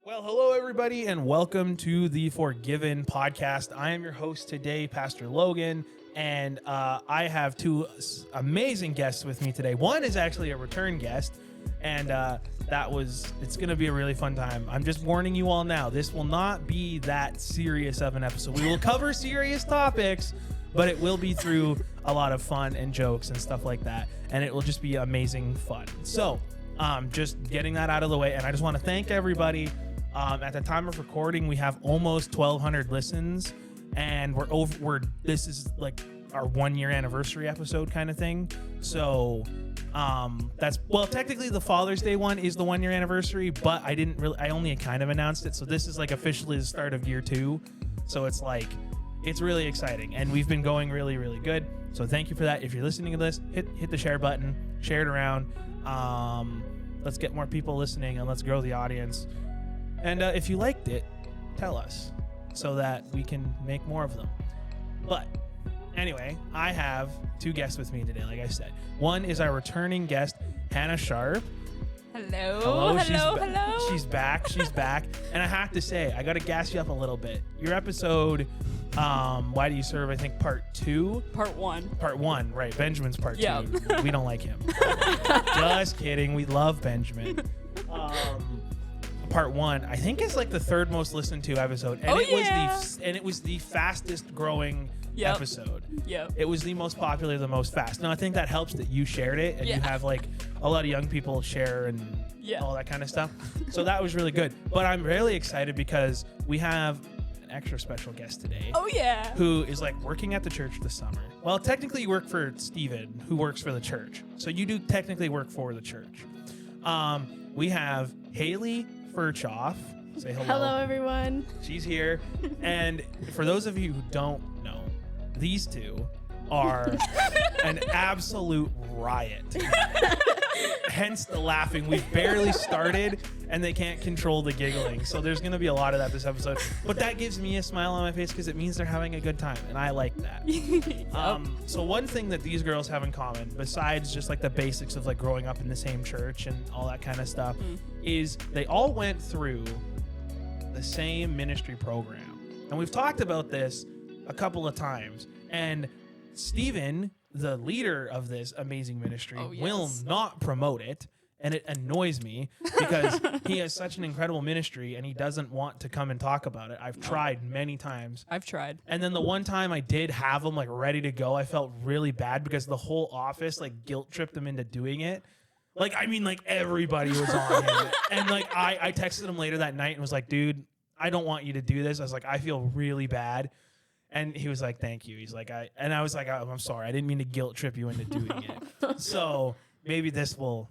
Well, hello, everybody, and welcome to the Forgiven podcast. I am your host today, Pastor Logan, and I have two amazing guests with me today. One is actually a return guest, and it's going to be a really fun time. I'm just warning you all now, this will not be that serious of an episode. We will cover serious topics, but it will be through a lot of fun and jokes and stuff like that, and it will just be amazing fun. So, just getting that out of the way, and I just want to thank everybody. At the time of recording, we have almost 1,200 listens, and this is like our 1-year anniversary episode kind of thing. So technically the Father's Day one is the 1-year anniversary, but I only kind of announced it. So this is like officially the start of year 2. So it's really exciting, and we've been going really, really good. So thank you for that. If you're listening to this, hit the share button, share it around. Let's get more people listening, and let's grow the audience. And if you liked it, tell us so that we can make more of them. But anyway, I have two guests with me today, like I said. One is our returning guest, Hannah Sharp. Hello. She's back. And I have to say, I got to gas you up a little bit. Your episode, Why Do You Serve, I think part 2? Part 1. Part 1, right. Benjamin's part 2. Yep. We don't like him. Just kidding. We love Benjamin. Part 1, I think it's like the third most listened to episode, and it was the fastest growing episode. Yep. It was the most popular, the most fast. Now I think that helps that you shared it, and you have like a lot of young people share and all that kind of stuff. So that was really good. But I'm really excited because we have an extra special guest today. Oh yeah. Who is like working at the church this summer. Well, technically you work for Steven, who works for the church. So you do technically work for the church. We have Hayley Ferchoff. Say hello. Hello, everyone. She's here. And for those of you who don't know, these two are an absolute riot. Hence the laughing. We've barely started, and they can't control the giggling. So there's going to be a lot of that this episode. But that gives me a smile on my face because it means they're having a good time, and I like that. So one thing that these girls have in common, besides just like the basics of like growing up in the same church and all that kind of stuff, is they all went through the same ministry program. And we've talked about this a couple of times. And Steven, the leader of this amazing ministry, will not promote it. And it annoys me because he has such an incredible ministry and he doesn't want to come and talk about it. I've tried many times. I've tried. And then the one time I did have him like ready to go, I felt really bad because the whole office like guilt tripped him into doing it. Like, I mean, like everybody was on him. And like I texted him later that night and was like, dude, I don't want you to do this. I was like, I feel really bad. And he was like, thank you. He's like, I was like, I'm sorry. I didn't mean to guilt trip you into doing it. So maybe this will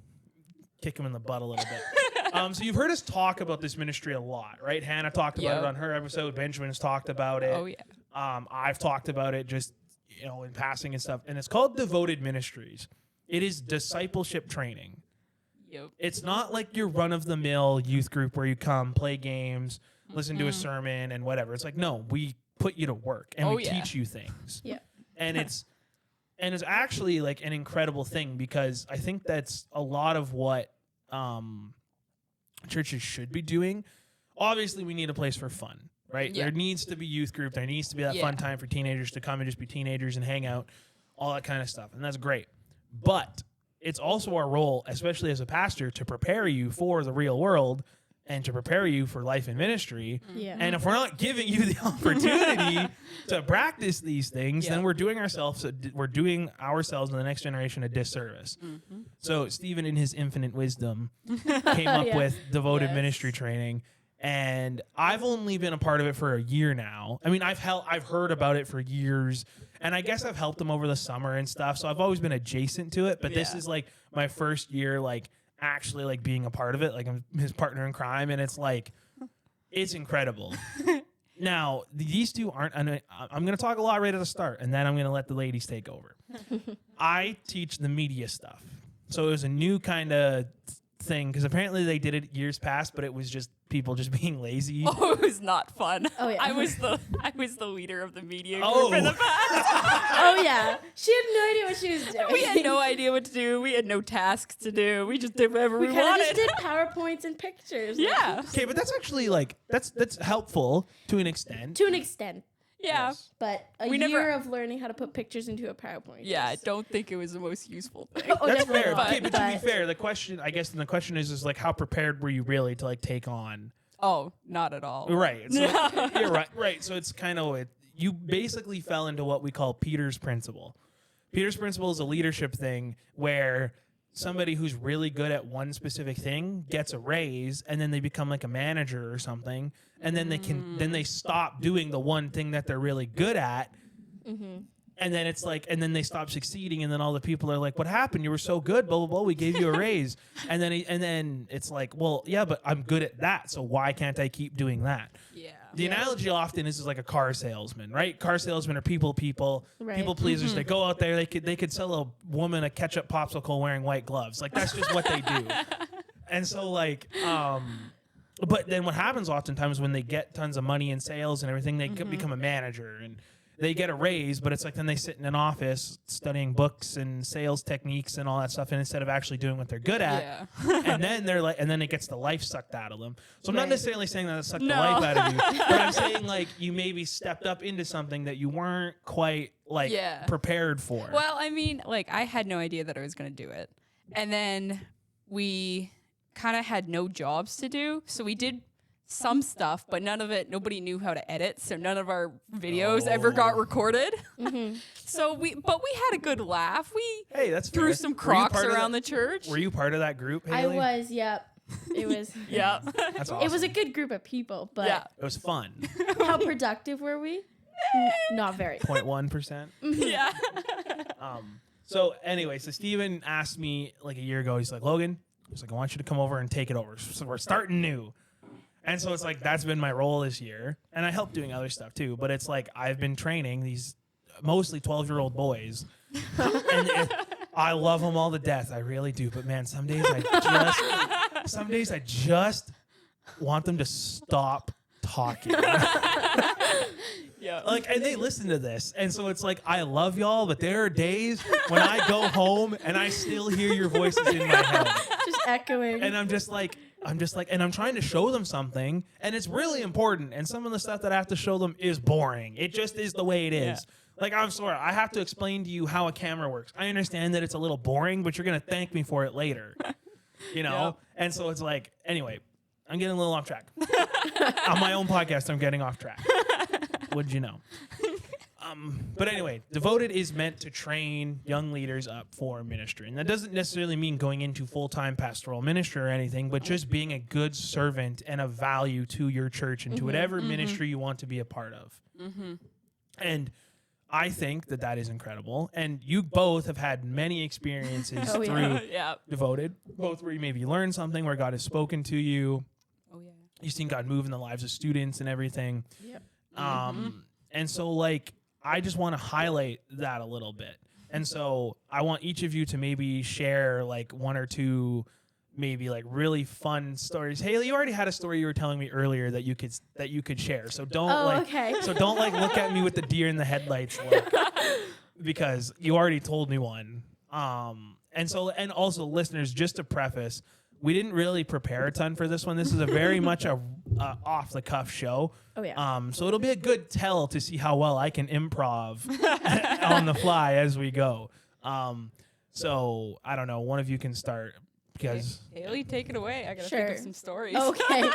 kick him in the butt a little bit. So you've heard us talk about this ministry a lot, right? Hannah talked about it on her episode. Benjamin's talked about it. Oh, yeah. I've talked about it just, in passing and stuff. And it's called Devoted Ministries. It is discipleship training. Yep. It's not like your run-of-the-mill youth group where you come, play games, listen to a sermon, and whatever. It's like, no, we put you to work and we teach you things. Yeah. And it's actually like an incredible thing because I think that's a lot of what churches should be doing. Obviously, we need a place for fun, right? Yeah. There needs to be youth group. There needs to be that fun time for teenagers to come and just be teenagers and hang out, all that kind of stuff. And that's great. But it's also our role, especially as a pastor, to prepare you for the real world and to prepare you for life in ministry. Yeah. And if we're not giving you the opportunity to practice these things, then we're doing ourselves and the next generation a disservice. So Stephen, in his infinite wisdom, came up with Devoted Ministry Training. And I've only been a part of it for a year now. I mean, I've heard about it for years, and I guess I've helped him over the summer and stuff. So I've always been adjacent to it. But this is like my first year, like actually like being a part of it. Like I'm his partner in crime, and it's like it's incredible. Now these two aren't. I'm going to talk a lot right at the start, and then I'm going to let the ladies take over. I teach the media stuff, so it was a new kind of thing because apparently they did it years past, but it was just people just being lazy? Oh, it was not fun. Oh, yeah. I was the leader of the media Oh. group in the past. Oh yeah, she had no idea what she was doing. We had no idea what to do. We had no tasks to do. We just did whatever we kind of wanted. just did PowerPoints and pictures. Yeah. Okay, but that's actually like that's helpful to an extent. To an extent, Yeah. Yes. but a We year never- of learning how to put pictures into a PowerPoint. Yeah, I is- don't think it was the most useful thing. Oh, That's definitely fair. not, Okay, but to be fair, the question is like how prepared were you really to like take on? Oh, not at all. Right. So you're right. Right. So it's kind of you basically fell into what we call Peter's principle. Peter's principle is a leadership thing where somebody who's really good at one specific thing gets a raise and then they become like a manager or something, and then they stop doing the one thing that they're really good at. And then it's like, and then they stop succeeding, and then all the people are like, "What happened? You were so good, blah blah blah. We gave you a raise." And then it's like, "Well, yeah, but I'm good at that, so why can't I keep doing that?" Yeah. The analogy often is like a car salesman, right? Car salesmen are people Right. people pleasers. They go out there, they could sell a woman a ketchup popsicle wearing white gloves. Like that's just what they do. And so like, but then what happens oftentimes when they get tons of money in sales and everything, they become a manager and they get a raise, but it's like then they sit in an office studying books and sales techniques and all that stuff, and instead of actually doing what they're good at, Yeah. and then they're like, and then it gets the life sucked out of them. So I'm not Right. necessarily saying that it sucked the No. life out of you, but I'm saying like you maybe stepped up into something that you weren't quite like Yeah. prepared for. Well, I mean, like I had no idea that I was going to do it. And then we kind of had no jobs to do. So we did some stuff, but nobody knew how to edit. So none of our videos ever got recorded. So we had a good laugh. We Hey, that's threw fair. some Were you Crocs part of around that- the church. Were you part of that group, I Hayley? was. Yep. It was. Yeah. That's awesome. It was a good group of people, but Yeah. It was fun. how productive were we? Not very. 0.1%. Yeah. So anyway, so Steven asked me like a year ago, he's like, Logan, he's like, I want you to come over and take it over. So we're starting new. And so it's like, that's been my role this year. And I help doing other stuff too. But it's like, I've been training these mostly 12-year-old boys. and I love them all to death. I really do. But man, some days I just want them to stop talking. Yeah. Like, and they listen to this, and so it's like I love y'all, but there are days when I go home and I still hear your voices in my head, Just echoing. and I'm just like, and I'm trying to show them something, and it's really important. And some of the stuff that I have to show them is boring. It just is the way it is. Yeah. Like, I'm sorry, I have to explain to you how a camera works. I understand that it's a little boring, but you're gonna thank me for it later, you know. Yeah. And so it's like, anyway, I'm getting a little off track. On my own podcast, I'm getting off track. What'd you know? But anyway, Devoted is meant to train young leaders up for ministry. And that doesn't necessarily mean going into full-time pastoral ministry or anything, but just being a good servant and a value to your church and to whatever ministry you want to be a part of. And I think that that is incredible. And you both have had many experiences Oh, yeah. through Yeah. Devoted, both where you maybe learned something, where God has spoken to you. Oh yeah. You've seen God move in the lives of students and everything. Yep. And so, like, I just want to highlight that a little bit. And so I want each of you to maybe share, like, one or two maybe, like, really fun stories. Hayley, you already had a story you were telling me earlier that you could share. So don't, okay. So don't, like, look at me with the deer in the headlights look, because you already told me one. And also, listeners, just to preface, we didn't really prepare a ton for this one. This is a very much a off the cuff show. Oh, yeah. So it'll be a good tell to see how well I can improv on the fly as we go. So I don't know. One of you can start because Hayley, take it away. I gotta think Sure. of some stories. Okay.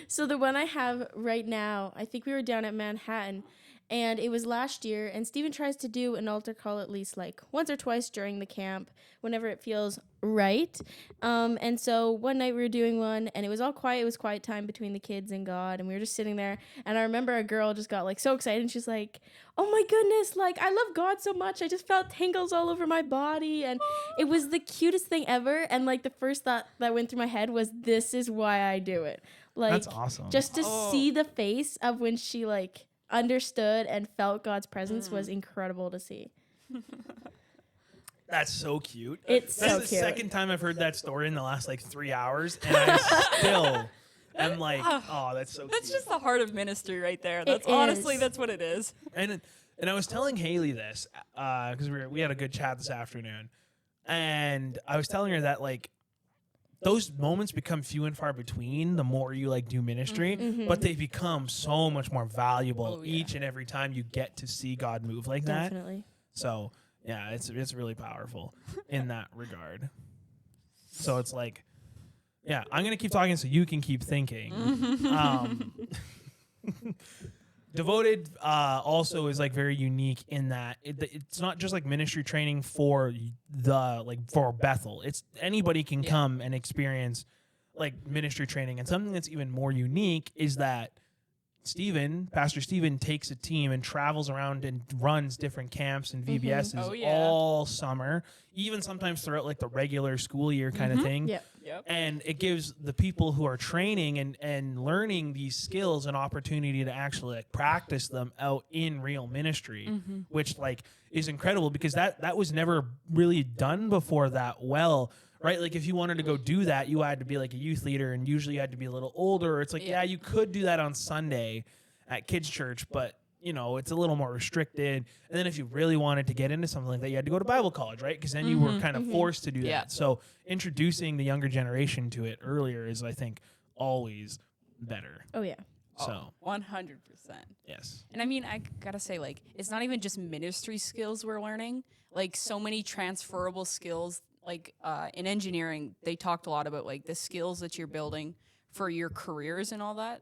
So the one I have right now, I think we were down at Manhattan, and it was last year, and Stephen tries to do an altar call at least like once or twice during the camp, whenever it feels right. And so one night we were doing one, and it was all quiet. It was quiet time between the kids and God, and we were just sitting there, and I remember a girl just got like so excited, and she's like, oh my goodness, like I love God so much. I just felt tingles all over my body, and it was the cutest thing ever. And like the first thought that went through my head was, this is why I do it. Like, that's awesome. just to Oh. see the face of when she like understood and felt God's presence was incredible to see. That's so cute. It's That's so the cute. second time I've heard that story in the last like 3 hours, and I'm like, oh, that's so That's cute. just the heart of ministry right there. That's It honestly, is. that's what it is. And I was telling Hayley this because we had a good chat this afternoon, and I was telling her that like those moments become few and far between the more you like do ministry, but they become so much more valuable each and every time you get to see God move like that. Definitely. So yeah, it's really powerful in that regard. So it's like, yeah, I'm gonna keep talking so you can keep thinking. Devoted also is like very unique in that it's not just like ministry training for for Bethel. It's anybody can come and experience like ministry training. And something that's even more unique is that Pastor Stephen takes a team and travels around and runs different camps and VBSs all summer, even sometimes throughout like the regular school year kind of thing. Yep. And it gives the people who are training and learning these skills an opportunity to actually like practice them out in real ministry, which like is incredible because that was never really done before that well. Right, like if you wanted to go do that, you had to be like a youth leader, and usually you had to be a little older. It's like, yeah, you could do that on Sunday at kids' church, but you know it's a little more restricted. And then if you really wanted to get into something like that, you had to go to Bible college, right? Because then you were kind of forced to do that. So introducing the younger generation to it earlier is, I think, always better. Oh yeah. So 100%. yes, And I mean, I gotta say, like, it's not even just ministry skills we're learning. Like, so many transferable skills. Like in engineering, they talked a lot about like the skills that you're building for your careers and all that.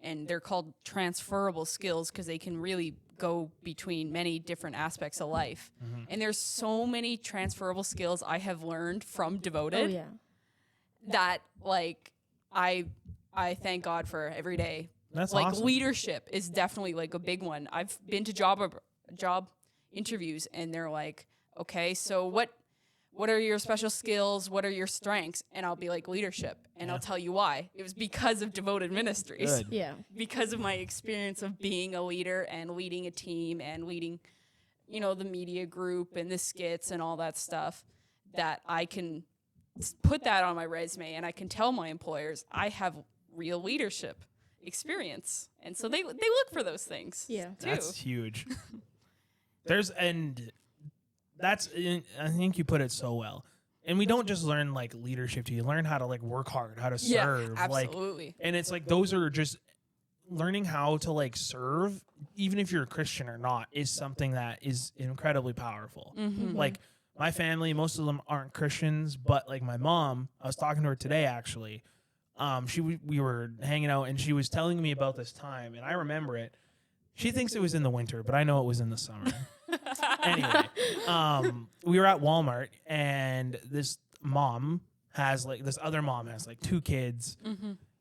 And they're called transferable skills because they can really go between many different aspects of life. And there's so many transferable skills I have learned from Devoted Oh yeah. that like I thank God for every day. that's Like awesome. leadership is definitely like a big one. I've been to job interviews and they're like, okay, so what are your special skills? What are your strengths? And I'll be like, leadership. And I'll tell you why. It was because of Devoted Ministries. Good. Yeah. Because of my experience of being a leader and leading a team and leading, you know, the media group and the skits and all that stuff, that I can put that on my resume and I can tell my employers I have real leadership experience. And so they look for those things. Yeah. Too. That's huge. I think you put it so well. And we don't just learn like leadership, you learn how to like work hard, how to serve. Absolutely. Like, and it's like those are just learning how to like serve, even if you're a Christian or not, is something that is incredibly powerful. Like my family, most of them aren't Christians, but like my mom, I was talking to her today actually. We were hanging out and she was telling me about this time, and I remember it. She thinks it was in the winter, but I know it was in the summer. Anyway, we were at Walmart, and this other mom has like two kids,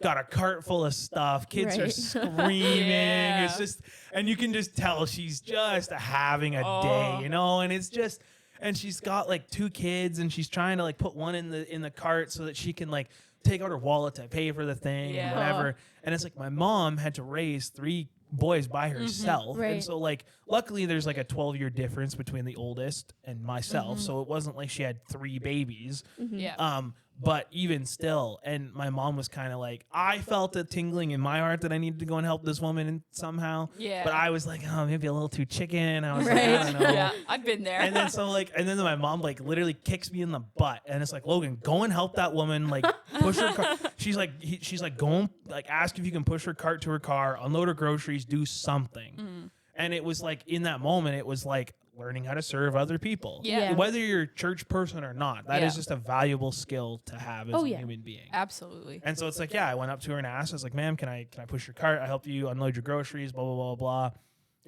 got a cart full of stuff. Kids are Right. screaming. Yeah. It's just, and you can just tell she's just having a day, you know. And it's just, and she's got like two kids, and she's trying to like put one in the cart so that she can like take out her wallet to pay for the thing and whatever. And it's like my mom had to raise three boys by herself. Right. And so like luckily there's like a 12-year difference between the oldest and myself. So it wasn't like she had three babies. Yeah. But even still, and my mom was kind of like, I felt a tingling in my heart that I needed to go and help this woman and somehow. Yeah. But I was like, oh, maybe a little too chicken. I was Right. like, I don't know. Yeah, I've been there. And then my mom like literally kicks me in the butt, and it's like, Logan, go and help that woman, like push her car. She's like, go and like ask if you can push her cart to her car, unload her groceries, do something. And it was like in that moment, it was like learning how to serve other people. Yeah. Whether you're a church person or not, that is Yeah. just a valuable skill to have as a human being. Absolutely. And so it's like, yeah, I went up to her and asked, I was like, ma'am, can I push your cart? I help you unload your groceries, blah, blah, blah, blah.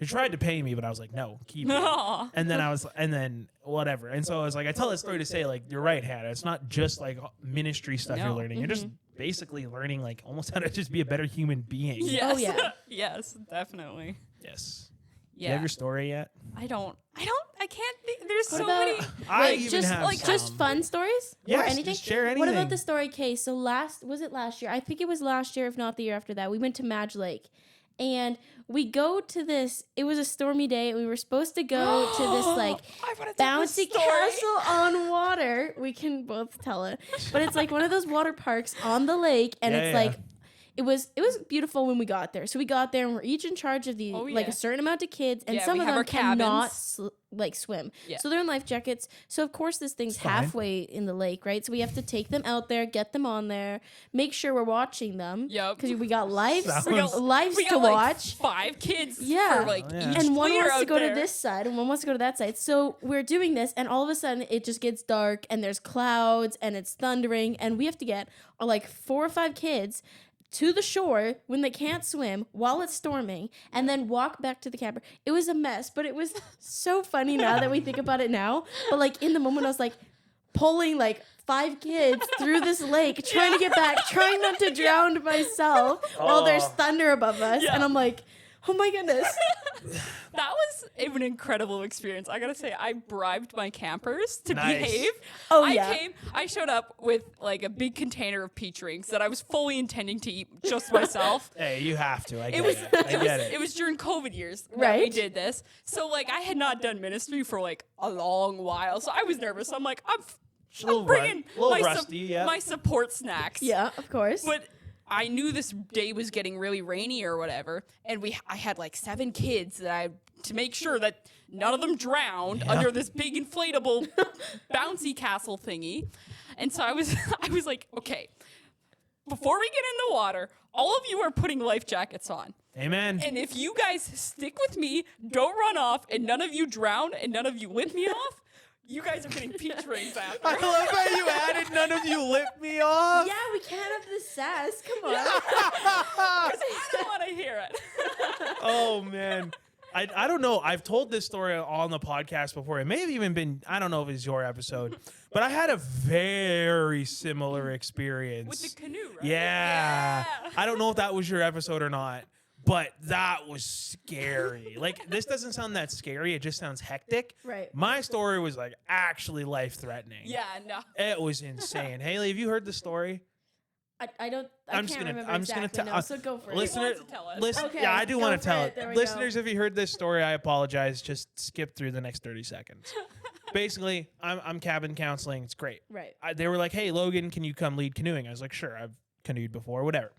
She tried to pay me, but I was like, no, keep it. Aw. And then whatever. And so I was like, I tell that story to say, like, you're right, Hannah. It's not just like ministry stuff you're No. learning. You're just basically learning like almost how to just be a better human being. Yes. Oh, yeah. Yes, definitely. Yes. Yeah. You have your story yet? I can't think. There's so about- many. I Like, even just have like just some. fun stories or Yes, anything. just share What anything. about the story case? So last year? I think it was last year, if not the year after that. We went to Madge Lake, and we go to this. It was a stormy day. We were supposed to go to this like I wanna tell this bouncy story. castle on water. We can both tell it, but it's like one of those water parks on the lake, and Yeah, it's yeah. like it was beautiful when we got there. So we got there and we're each in charge of the like a certain amount of kids, and some of them cannot swim. Yeah. So they're in life jackets. So of course this thing's halfway in the lake, right? So we have to take them out there, get them on there, make sure we're watching them. Yep. Because we got lives to watch. 5 kids. Yeah. For, like, each and one wants to go there. to this side and one wants to go to that side. So we're doing this, and all of a sudden it just gets dark and there's clouds and it's thundering, and we have to get like 4 or 5 kids to the shore when they can't swim while it's storming, and then walk back to the camper. It was a mess, but it was so funny now that we think about it now. But like in the moment, I was like pulling like 5 kids through this lake, trying to get back, trying not to drown myself while there's thunder above us. And I'm like, oh my goodness. That was an incredible experience. I gotta say, I bribed my campers to behave. Oh, I showed up with like a big container of peach rings that I was fully intending to eat just myself. Hey, you have to. I get it. It was during COVID years that we did this. So like I had not done ministry for like a long while. So I was nervous. I'm like, I'm bringing my support snacks. Yeah, of course. But I knew this day was getting really rainy or whatever, and I had like 7 kids to make sure that none of them drowned under this big inflatable bouncy castle thingy. And so I was like, okay, before we get in the water, all of you are putting life jackets on. Amen. And if you guys stick with me, don't run off, and none of you drown, and none of you lift me off, you guys are getting peach rings after. I love how you added none of you lift me off. Yeah, we can't have the sass. Come on. I don't want to hear it. Oh, man. I don't know. I've told this story on the podcast before. It may have even been, I don't know if it's your episode, but I had a very similar experience. With the canoe, right? Yeah. I don't know if that was your episode or not, but that was scary. Like, this doesn't sound that scary. It just sounds hectic. Right. My story was like actually life-threatening. Yeah, no. It was insane. Haley, have you heard the story? I can't remember exactly. So go for it. Listener, Okay, yeah, I do want to tell it. There we Listeners, if you heard this story, I apologize. Just skip through the next 30 seconds. Basically, I'm cabin counseling. It's great. Right. They were like, hey, Logan, can you come lead canoeing? I was like, sure. I've canoed before, whatever.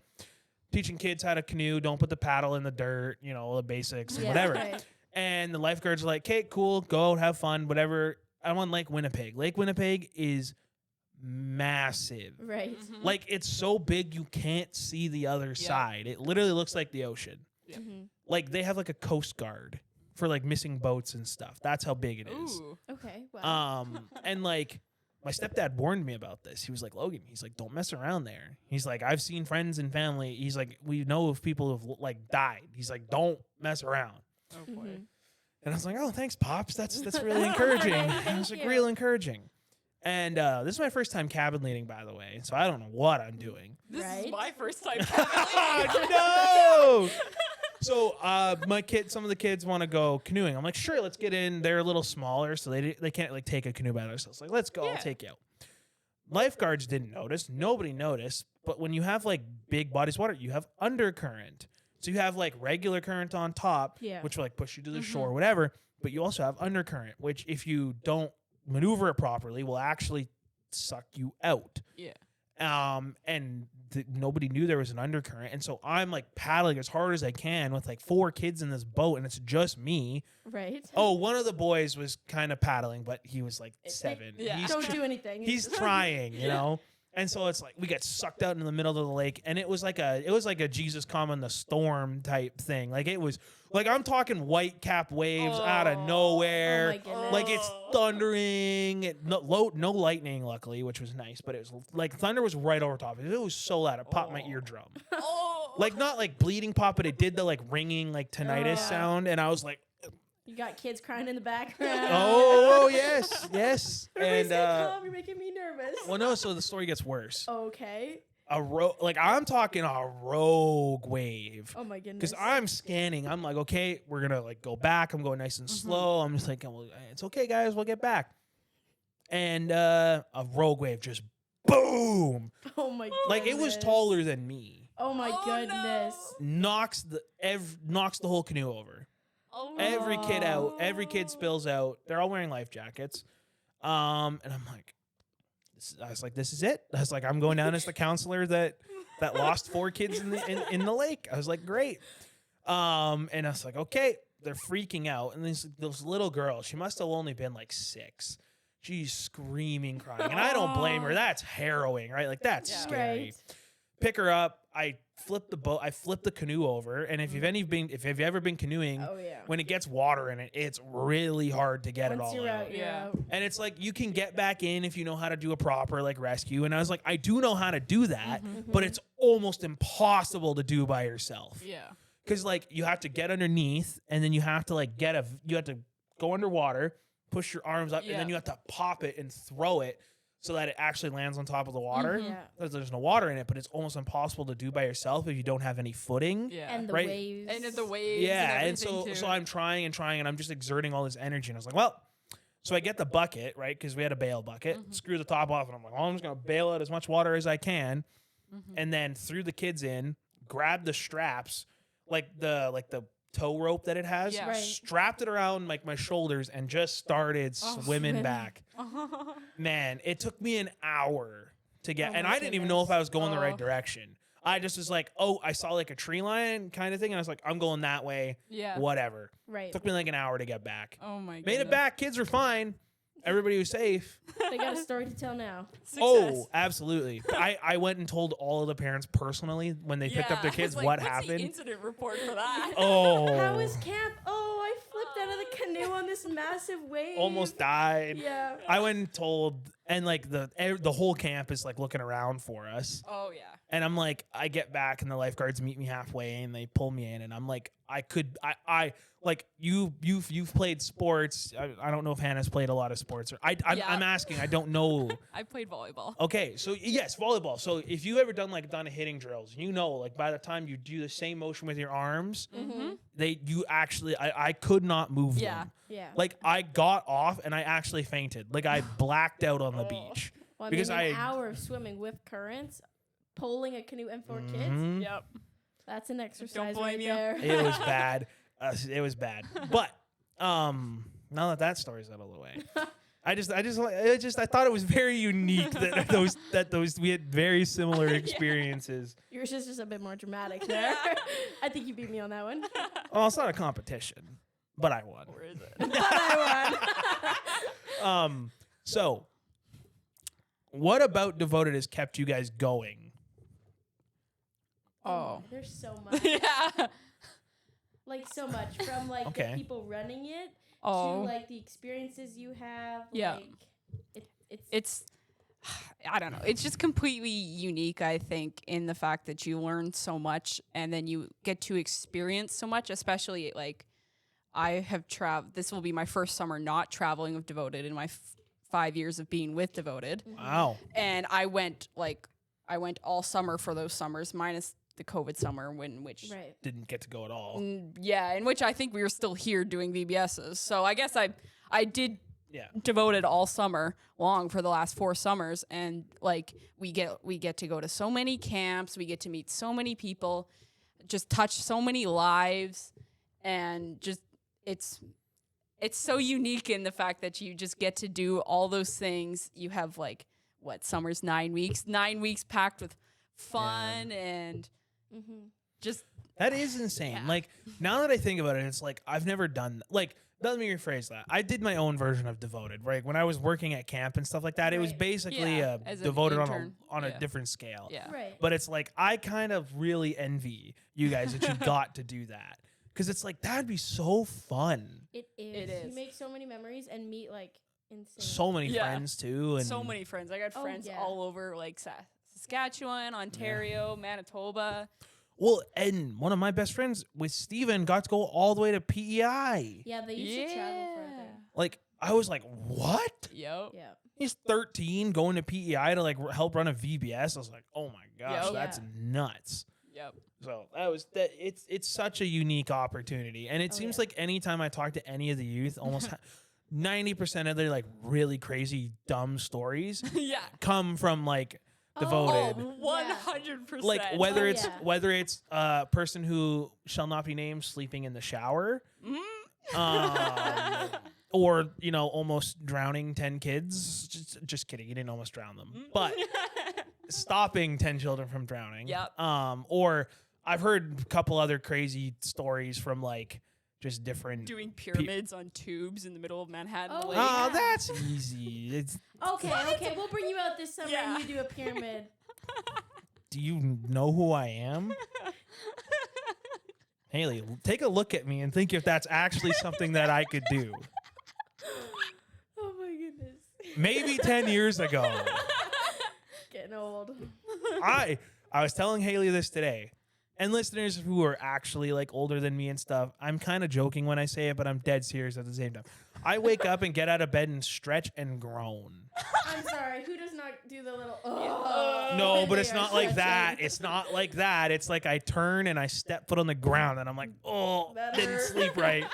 Teaching kids how to canoe. Don't put the paddle in the dirt, the basics, whatever. Right. And the lifeguards are like, okay, cool. Go out, have fun, whatever. I'm on Lake Winnipeg. Lake Winnipeg is massive. Right. Mm-hmm. Like, it's so big you can't see the other side. It literally looks like the ocean. Yeah. Mm-hmm. Like, they have like a coast guard for like missing boats and stuff. That's how big it is. Ooh. Okay. Wow. And like my stepdad warned me about this. He was like, Logan, he's like, don't mess around there. He's like, I've seen friends and family. He's like, we know of people who've like died. He's like, don't mess around. Oh boy. Mm-hmm. And I was like, oh, thanks, Pops. That's really encouraging. I was like, real encouraging. And this is my first time cabin leading, by the way. So I don't know what I'm doing. This Right? is my first time cabin leading. No. So some of the kids want to go canoeing. I'm like, sure, let's get in. They're a little smaller, so they can't like take a canoe by themselves. Like, let's go. Yeah. I'll take you out. Lifeguards didn't notice. Nobody noticed. But when you have like big bodies of water, you have undercurrent. So you have like regular current on top, which will like push you to the shore, whatever. But you also have undercurrent, which if you don't maneuver it properly, will actually suck you out. Yeah. And nobody knew there was an undercurrent, and so I'm like paddling as hard as I can with like 4 kids in this boat, and it's just me. Right. Oh, one of the boys was kind of paddling, but he was like 7. Yeah. Don't do anything. He's trying, And so it's like we get sucked out in the middle of the lake, and it was like a Jesus calm in the storm type thing. Like it was like I'm talking white cap waves out of nowhere. Oh my goodness. Like it's thundering. No lightning, luckily, which was nice. But it was like thunder was right over top of it. It was so loud it popped my eardrum. Like not like bleeding pop, but it did the like ringing like tinnitus sound, and I was like. You got kids crying in the background. Oh yes. Everybody stay calm. You're making me nervous. Well, no. So the story gets worse. Okay. I'm talking a rogue wave. Oh my goodness. Because I'm scanning. I'm like, okay, we're gonna like go back. I'm going nice and slow. I'm just like, well, it's okay, guys. We'll get back. And a rogue wave just boom. Oh my goodness. Like it was taller than me. Oh my goodness. No. Knocks the whole canoe over. Oh, Every kid out. Every kid spills out. They're all wearing life jackets. And I'm like, I was like, this is it. I was like, I'm going down as the counselor that that lost 4 kids in the lake. I was like, great. And I was like, okay, they're freaking out. And those little girls, she must have only been like 6. She's screaming, crying. And I don't blame her. That's harrowing, right? Like, that's scary. Right. Pick her up. I flip the canoe over. And if you've ever been canoeing, when it gets water in it, it's really hard to get it all out. You're out. And it's like, you can get back in if you know how to do a proper like rescue. And I was like, I do know how to do that, but it's almost impossible to do by yourself. Yeah. Because like, you have to get underneath, and then you have to like you have to go underwater, push your arms up, and then you have to pop it and throw it so that it actually lands on top of the water. Because there's no water in it, but it's almost impossible to do by yourself if you don't have any footing. Yeah. And the Right? waves. And the waves. Yeah, and and so too. so I'm trying and trying, and I'm just exerting all this energy. And I was like, well, so I get the bucket, right? Because we had a bail bucket, screw the top off, and I'm like, well, I'm just gonna bail out as much water as I can, and then threw the kids in, grabbed the straps, like the tow rope that it has, Yeah. Right. strapped it around like my shoulders, and just started swimming back. Man, it took me an hour to get, Oh and my I didn't even know if I was going the right Oh. direction. I just was like, oh, I saw like a tree line kind of thing, and I was like, I'm going that way. Yeah. Whatever. Right. Took me like an hour to get back. Oh my god. Made it back. Kids were fine. Everybody was safe. They got a story to tell now. Oh, absolutely. I went and told all of the parents personally when they picked up their I kids was like, what what's happened. The incident report for that. Oh. How was camp? Oh, I flipped out of the canoe on this massive wave. Almost died. Yeah. I went and told, and like the whole camp is like looking around for us. Oh yeah. And I'm like, I get back and the lifeguards meet me halfway and they pull me in, and I'm like, I like you've played sports. I don't know if Hannah's played a lot of sports. Or I'm asking. I don't know. I played volleyball. Okay, so yes, volleyball. So if you ever done a hitting drills, you know, like by the time you do the same motion with your arms, I could not move them. Yeah. Like I got off and I actually fainted. Like I blacked out on the beach. Well, I because mean, an hour of swimming with currents, pulling a canoe, and 4 kids. Yep. That's an exercise blame right you. there. It was bad. It was bad. But now that story's out of the way, I thought it was very unique that those we had very similar experiences. Yours is just a bit more dramatic there. I think you beat me on that one. Well, it's not a competition, but I won. Where is it? But I won. So what about Devoted has kept you guys going? Oh. There's so much. Yeah. Like so much. From like Okay. the people running it Oh. to like the experiences you have. Yeah. Like, It's I don't know. It's just completely unique, I think, in the fact that you learn so much and then you get to experience so much, especially like I have traveled. This will be my first summer not traveling with Devoted in my 5 years of being with Devoted. Wow. And I went all summer for those summers, minus the COVID summer, which right. Didn't get to go at all. yeah, in which I think we were still here doing VBSs. So I guess I did Yeah. Devoted all summer long for the last 4 summers, and like we get to go to so many camps, we get to meet so many people, just touch so many lives, and just it's so unique in the fact that you just get to do all those things. You have like summer's 9 weeks packed with fun and just That is insane. Like now that I think about it, it's like I've never done like. Let me rephrase that. I did my own version of Devoted, right? When I was working at camp and stuff like that, it was Right. basically As an Devoted intern. on a Yeah. different scale. yeah. Right. But it's like I kind of really envy you guys that you got to do that, because it's like that'd be so fun. It is. It is. You make so many memories and meet like insane. So many Yeah. friends too, and So many friends. I got Oh, friends yeah. all over like Saskatchewan, Ontario, Manitoba. Well, and one of my best friends with Steven got to go all the way to PEI. Yeah, they used to travel further. Like I was like, what? Yep. Yeah. He's 13 going to PEI to like help run a VBS. I was like, oh my gosh, Yep. that's Yeah. nuts. Yep. So it's such a unique opportunity, and it seems yeah. like anytime I talk to any of the youth, almost 90% of their like really crazy dumb stories Yeah. come from like Devoted. Oh, 100%. Like whether Oh, it's yeah. whether it's a person who shall not be named sleeping in the shower, or almost drowning 10 kids. Just kidding, you didn't almost drown them, but stopping 10 children from drowning. Yep. Or I've heard a couple other crazy stories from like just different Doing pyramids on tubes in the middle of Manhattan Oh, Lake. yeah. that's easy. It's Okay, we'll bring you out this summer Yeah. and you do a pyramid. Do you know who I am? Hayley, take a look at me and think if that's actually something that I could do. Oh my goodness. Maybe 10 years ago. Getting old. I was telling Hayley this today. And listeners who are actually like older than me and stuff, I'm kind of joking when I say it, but I'm dead serious at the same time. I wake up and get out of bed and stretch and groan. I'm sorry. Who does not do the little? No, when but they it's are not like that. stretching? It's not like that. It's like I turn and I step foot on the ground and I'm like, oh, That didn't hurt. sleep right.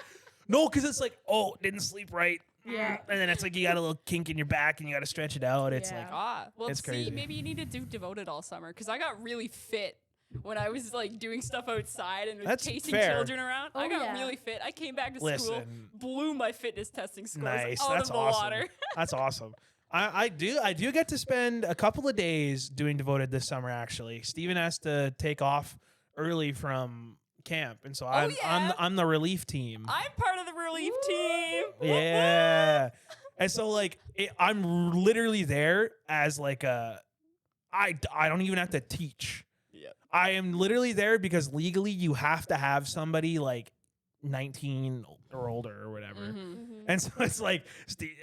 No, because it's like, oh, didn't sleep right. Yeah. And then it's like you got a little kink in your back and you got to stretch it out. It's Yeah. like, Well, It's crazy. maybe you need to do Devoted all summer because I got really fit when I was like doing stuff outside and was That's chasing fair. children around. I Oh, got yeah. really fit. I came back to school, Listen. blew my fitness testing scores nice. out That's of the awesome. water. That's awesome. I do get to spend a couple of days doing Devoted this summer. Actually, Steven has to take off early from camp, and so yeah? I'm the relief team. I'm part of the relief team. Yeah. And so like I'm literally there as like I don't even have to teach. Yep. I am literally there because legally you have to have somebody like 19 or older or whatever. Mm-hmm. And so it's like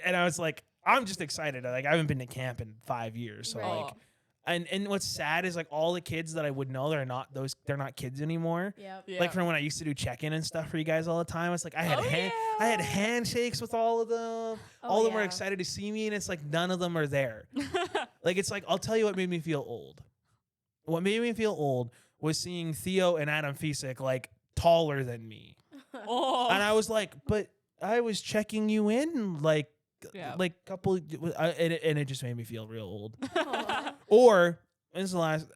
and I was like I'm just excited. Like I haven't been to camp in 5 years. So Right. like and what's sad is like all the kids that I would know they're not kids anymore. Yep. Yeah. Like from when I used to do check-in and stuff for you guys all the time, it's like I had I had yeah. handshakes with all of them. All of them were yeah. excited to see me, and it's like none of them are there. Like it's like I'll tell you what made me feel old. What made me feel old was seeing Theo and Adam Fisick like taller than me, Oh. and I was like, but I was checking you in like Yeah. like couple, and it just made me feel real old. Aw. Or when's the last?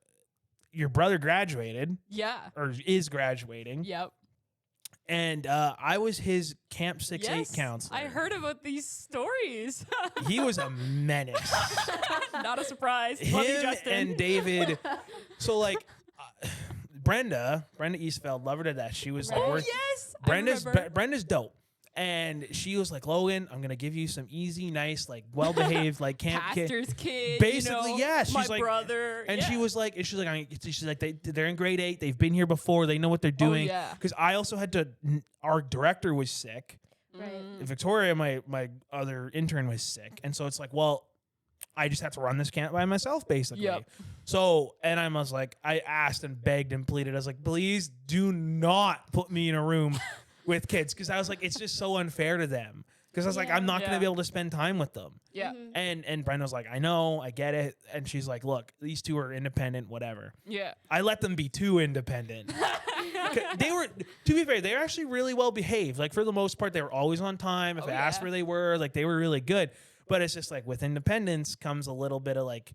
Your brother graduated Yeah. or is graduating. Yep. And I was his Camp 6-8 Yes. counselor. I heard about these stories. He was a menace. Not a surprise. Love you, Him Justin. and David. So like, Brenda Eastfeld, love her to death. She was like, Oh, we're- yes. I Brenda's remember. Brenda's dope. And she was like, Logan, I'm gonna give you some easy, nice, like well-behaved, like camp kid. Pastor's kid. Basically, you know, yeah, she's my like- brother. And yeah. she's like, they're in grade 8. They've been here before. They know what they're doing. yeah. Because I also had to. Our director was sick. Right. Victoria, my other intern, was sick, and so it's like, well, I just have to run this camp by myself, basically. Yep. So, and I was like, I asked and begged and pleaded. I was like, please do not put me in a room with kids, because I was like, it's just so unfair to them. Because I was like, Yeah. I'm not gonna Yeah. be able to spend time with them. Yeah. And Brenda was like, I know, I get it. And she's like, look, these two are independent, whatever. Yeah. I let them be too independent. They were, to be fair, they were actually really well behaved. Like for the most part, they were always on time. If Oh, I asked yeah. where they were, like they were really good. But it's just like with independence comes a little bit of like,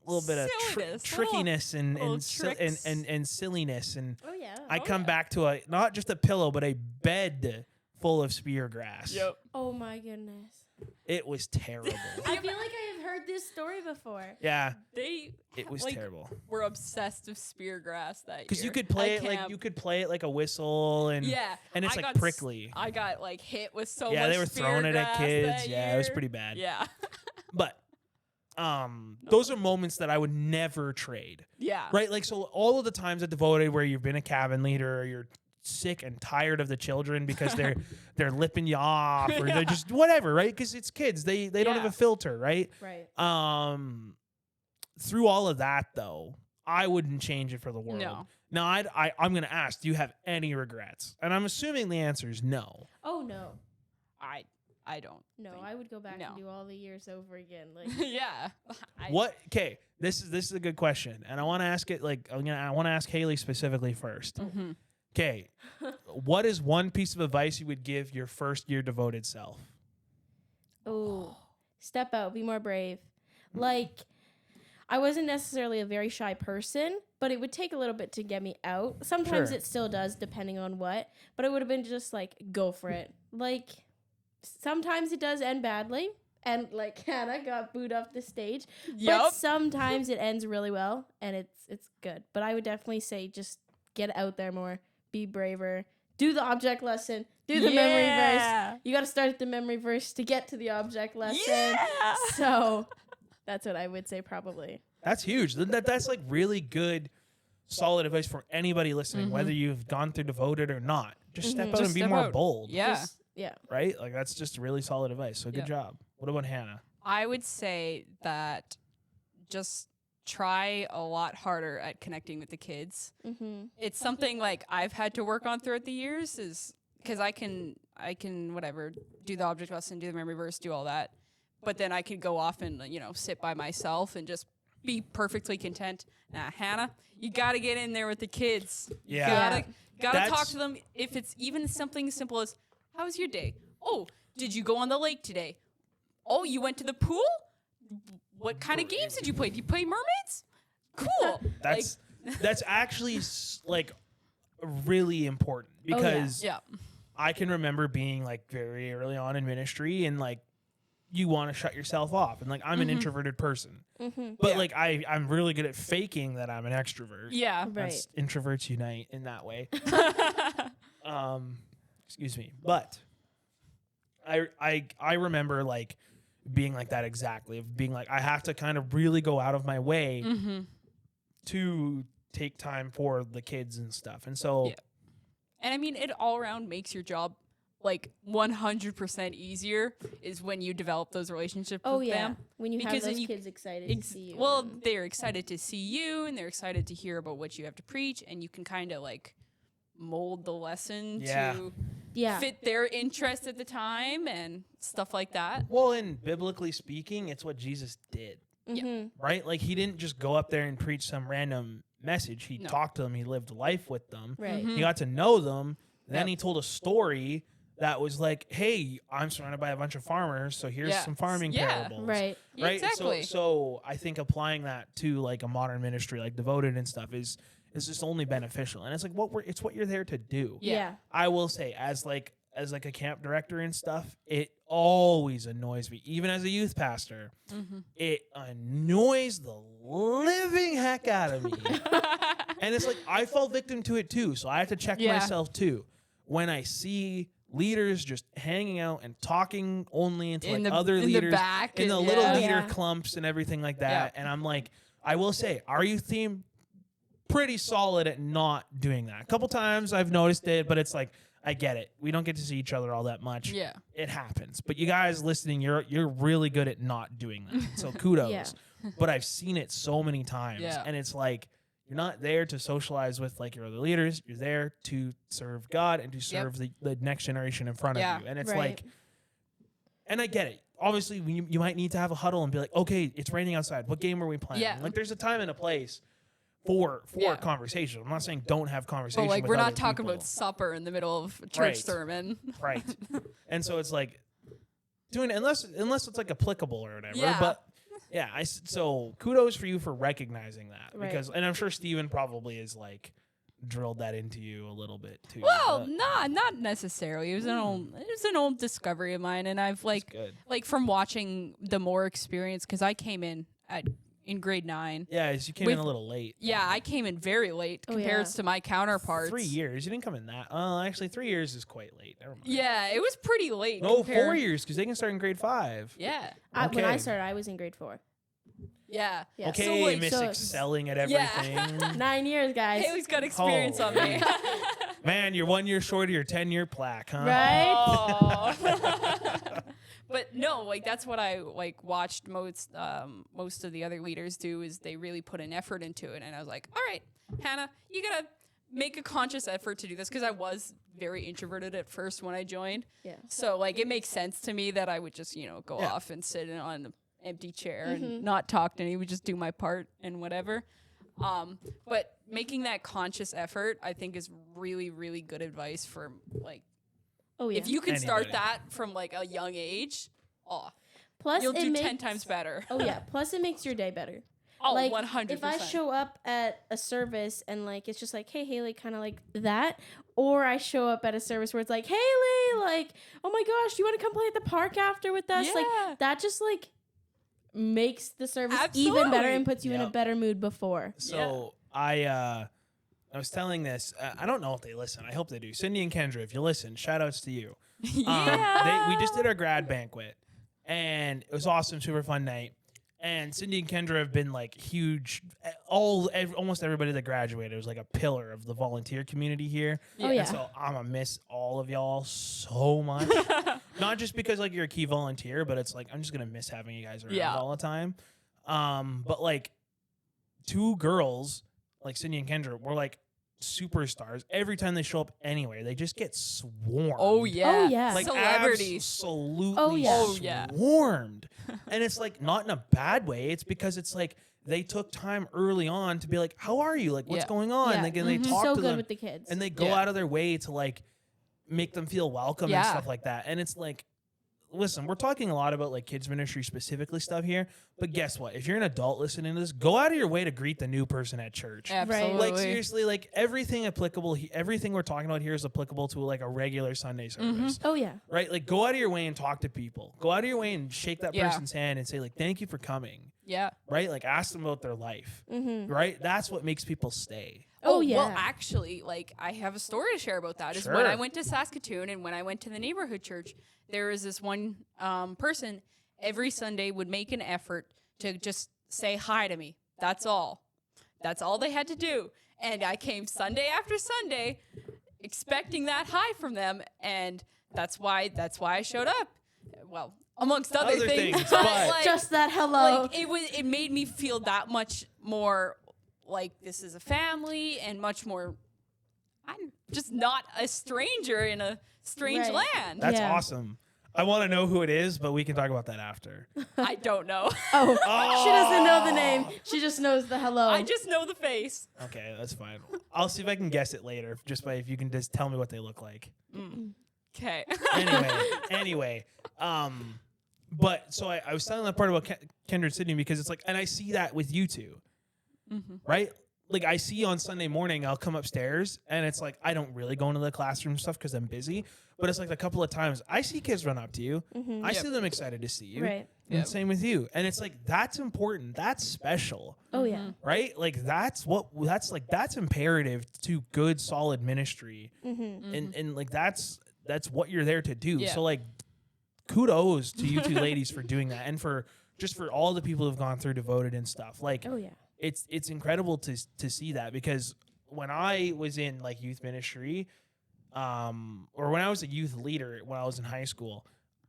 a little bit of Silliness, trickiness little and tricks. silliness. And Oh yeah. I come yeah. back to a not just a pillow, but a bed full of spear grass. Yep. Oh my goodness. It was terrible. I feel like I have heard this story before. Yeah, They it was like, terrible. were obsessed with spear grass that year. Because you could play at it like camp. you could play it like a whistle and Yeah. and it's I like got s- prickly. I got like hit with so Yeah, much they were spear throwing it at grass kids. that Yeah, it was year. pretty bad. Yeah. But those are moments that I would never trade. Yeah. Right? Like so all of the times at Devoted where you've been a cabin leader or you're sick and tired of the children because they're lipping you off or they're just whatever, right? Because it's kids. They don't have Yeah. a filter, right? Right. Through all of that though, I wouldn't change it for the world. No. Now I'm gonna ask, do you have any regrets? And I'm assuming the answer is no. Oh no. I don't. No, think- I would go back No. and do all the years over again. Like Yeah. What? Okay, this is a good question, and I want to ask it like I want to ask Hayley specifically first. Mhm. Okay, what is one piece of advice you would give your first year Devoted self? oh, step out, be more brave. Like I wasn't necessarily a very shy person, but it would take a little bit to get me out. Sometimes Sure. it still does, depending on what. But it would have been just like go for it. Like sometimes it does end badly, and like Hannah got booed off the stage. Yup. But sometimes it ends really well and it's good. But I would definitely say just get out there more, be braver, do the object lesson, do the memory verse. You got to start at the memory verse to get to the object lesson. Yeah. So that's what I would say probably. That's huge. That's like really good, solid advice for anybody listening, whether you've gone through Devoted or not. Just step out Just and be step more out. bold. Yeah. Just, yeah. Right? Like that's just really solid advice. So good Yeah. job. What about Hannah? I would say that just try a lot harder at connecting with the kids. Mm-hmm. It's something like I've had to work on throughout the years, is because I can whatever, do the object lesson, do the memory verse, do all that, but then I could go off and sit by myself and just be perfectly content. Nah, Hannah, you got to get in there with the kids. Yeah. Gotta talk That's- to them. If it's even something simple as, how was your day? Oh, did you go on the lake today? Oh, you went to the pool? What kind of games did you play? Did you play mermaids? Cool. That's actually like really important because Yeah. I can remember being like very early on in ministry and like you want to shut yourself off and like I'm an introverted person, but like I'm really good at faking that I'm an extrovert. Yeah. Right. That's introverts unite in that way. Excuse me, but I remember like being like that exactly, of being like I have to kind of really go out of my way to take time for the kids and stuff, and so Yeah. And I mean, it all around makes your job like 100% easier is when you develop those relationships Oh with yeah. them. When you Because have then those you- kids excited to see you. Well, and- they're excited to see you and they're excited to hear about what you have to preach, and you can kind of like mold the lesson Yeah. to yeah. fit their interest at the time and stuff like that. well, and biblically speaking, it's what Jesus did, Mm-hmm. right? Like he didn't just go up there and preach some random message. He No. talked to them. He lived life with them. Right. Mhm. He got to know them. Then Yep. he told a story that was like, "Hey, I'm surrounded by a bunch of farmers, so here's Yeah. some farming Yeah. parables." Right. Right. Exactly. So I think applying that to like a modern ministry like Devoted and stuff is just only beneficial. And it's like it's what you're there to do. Yeah. Yeah. I will say as like a camp director and stuff, it always annoys me. Even as a youth pastor, it annoys the living heck out of me. And it's like I fall victim to it too. So I have to check Yeah. myself too. When I see leaders just hanging out and talking only into In like the- other in the leaders back in the and- little yeah. leader Yeah. clumps and everything like that. Yeah. And I'm like, I will say our youth team pretty solid at not doing that. A couple times I've noticed it, but it's like I get it. We don't get to see each other all that much. Yeah. It happens. But you guys listening, you're really good at not doing that. So kudos. Yeah. But I've seen it so many times. Yeah. And it's like you're not there to socialize with like your other leaders. You're there to serve God and to serve the next generation in front Yeah. of you. And it's Right. like, and I get it. Obviously, you might need to have a huddle and be like, okay, it's raining outside. What game are we playing? Yeah. Like there's a time and a place for Yeah. conversation. I'm not saying don't have conversation. But like with we're not other talking people. about supper in the middle of a church Right. sermon. Right. And so it's like doing unless it's like applicable or whatever. Yeah. But yeah, so kudos for you for recognizing that Right. because and I'm sure Steven probably is like drilled that into you a little bit too. Well, but not necessarily. It was an old discovery of mine, and I've it's like good. from watching the more experience, because I came in in grade 9. Yeah, as you came in with- a little late. Yeah, I came in very late Oh, compared yeah. to my counterparts. 3 years. You didn't come in that. Actually 3 years is quite late. Never mind. Yeah, it was pretty late. No, compared- 4 years because they can start in grade 5. Yeah, When I Okay. started, I was in grade 4. yeah. Yeah. Okay, So, like, Miss so- excelling at Yeah. everything. 9 years, guys. Haley's got experience on me. Man, you're 1 year short of your 10-year plaque, huh? Right? Oh. But no, like that's what I like watched most of the other leaders do is they really put an effort into it, and I was like, all right, Hannah, you gotta make a conscious effort to do this, because I was very introverted at first when I joined. Yeah. So like it makes sense to me that I would just go Yeah. off and sit on an empty chair and not talk to anyone, just do my part and whatever. But making that conscious effort, I think, is really, really good advice for like Oh, yeah. if you can start Anybody. that from like a young age, Plus, you'll it do makes, 10 times better. Oh, yeah. Plus, it makes your day better. Oh, like 100%. if I show up at a service and like it's just like, hey Haley, kind of like that, or I show up at a service where it's like, Haley, like, oh my gosh, do you want to come play at the park after with us? Yeah. Like that just makes the service even better and puts you in a Yep. better mood before. So I was telling this. I don't know if they listen. I hope they do. Cindy and Kendra, if you listen, shout outs to you. Yeah. We just did our grad banquet, and it was awesome, super fun night. And Cindy and Kendra have been like huge. Almost everybody that graduated was like a pillar of the volunteer community here. Oh, yeah. And so I'm gonna miss all of y'all so much. Not just because like you're a key volunteer, but it's like I'm just gonna miss having you guys around all the time. But like 2 girls, like Cindy and Kendra, were like superstars. Every time they show up anywhere, they just get swarmed. Oh yeah. Oh, yeah. Like Celebrities. absolutely Oh, yeah. Oh, yeah. swarmed. And it's like not in a bad way. It's because it's like they took time early on to be like, how are you? Like, what's Yeah. going on? Yeah. Like, and they talk So to good them with the kids. and they go Yeah. out of their way to like make them feel welcome and Yeah. stuff like that. And it's like, listen, we're talking a lot about like kids ministry specifically stuff here, but guess what? If you're an adult listening to this, go out of your way to greet the new person at church. Absolutely. Like seriously, like everything applicable, everything we're talking about here is applicable to like a regular Sunday service, Oh yeah. right? Like go out of your way and talk to people. Go out of your way and shake that Yeah. person's hand and say like, "Thank you for coming." Yeah. Right? Like ask them about their life. Mm-hmm. Right? That's what makes people stay. Oh, yeah. Well, actually, like I have a story to share about that. Is when Sure. I went to Saskatoon and when I went to the neighborhood church, there was this one person every Sunday would make an effort to just say hi to me. That's all. That's all they had to do. And I came Sunday after Sunday expecting that hi from them, and that's why I showed up. Well, amongst other things, but- like, Just that hello. like it made me feel that much more like this is a family and much more I'm just not a stranger in a strange Right. land. That's Yeah. awesome. I want to know who it is, but we can talk about that after. I don't know. Oh, she doesn't know the name. She just knows the hello. I just know the face. Okay, that's fine. I'll see if I can guess it later, just by if you can just tell me what they look like. Okay. Anyway, but so I was telling that part about Kendra Sydney because it's like, and I see that with you two, right? Like I see on Sunday morning, I'll come upstairs and it's like, I don't really go into the classroom stuff because I'm busy, but it's like a couple of times I see kids run up to you. I see them excited to see you. Right. And same with you. And it's like, that's important. That's special. Oh yeah. Right? Like that's imperative to good, solid ministry. And like, that's what you're there to do. Yeah. So like, kudos to you two ladies for doing that. And for all the people who've gone through Devoted and stuff. Like, Oh yeah. it's incredible to see that, because when I was in like youth ministry, or when I was a youth leader when I was in high school,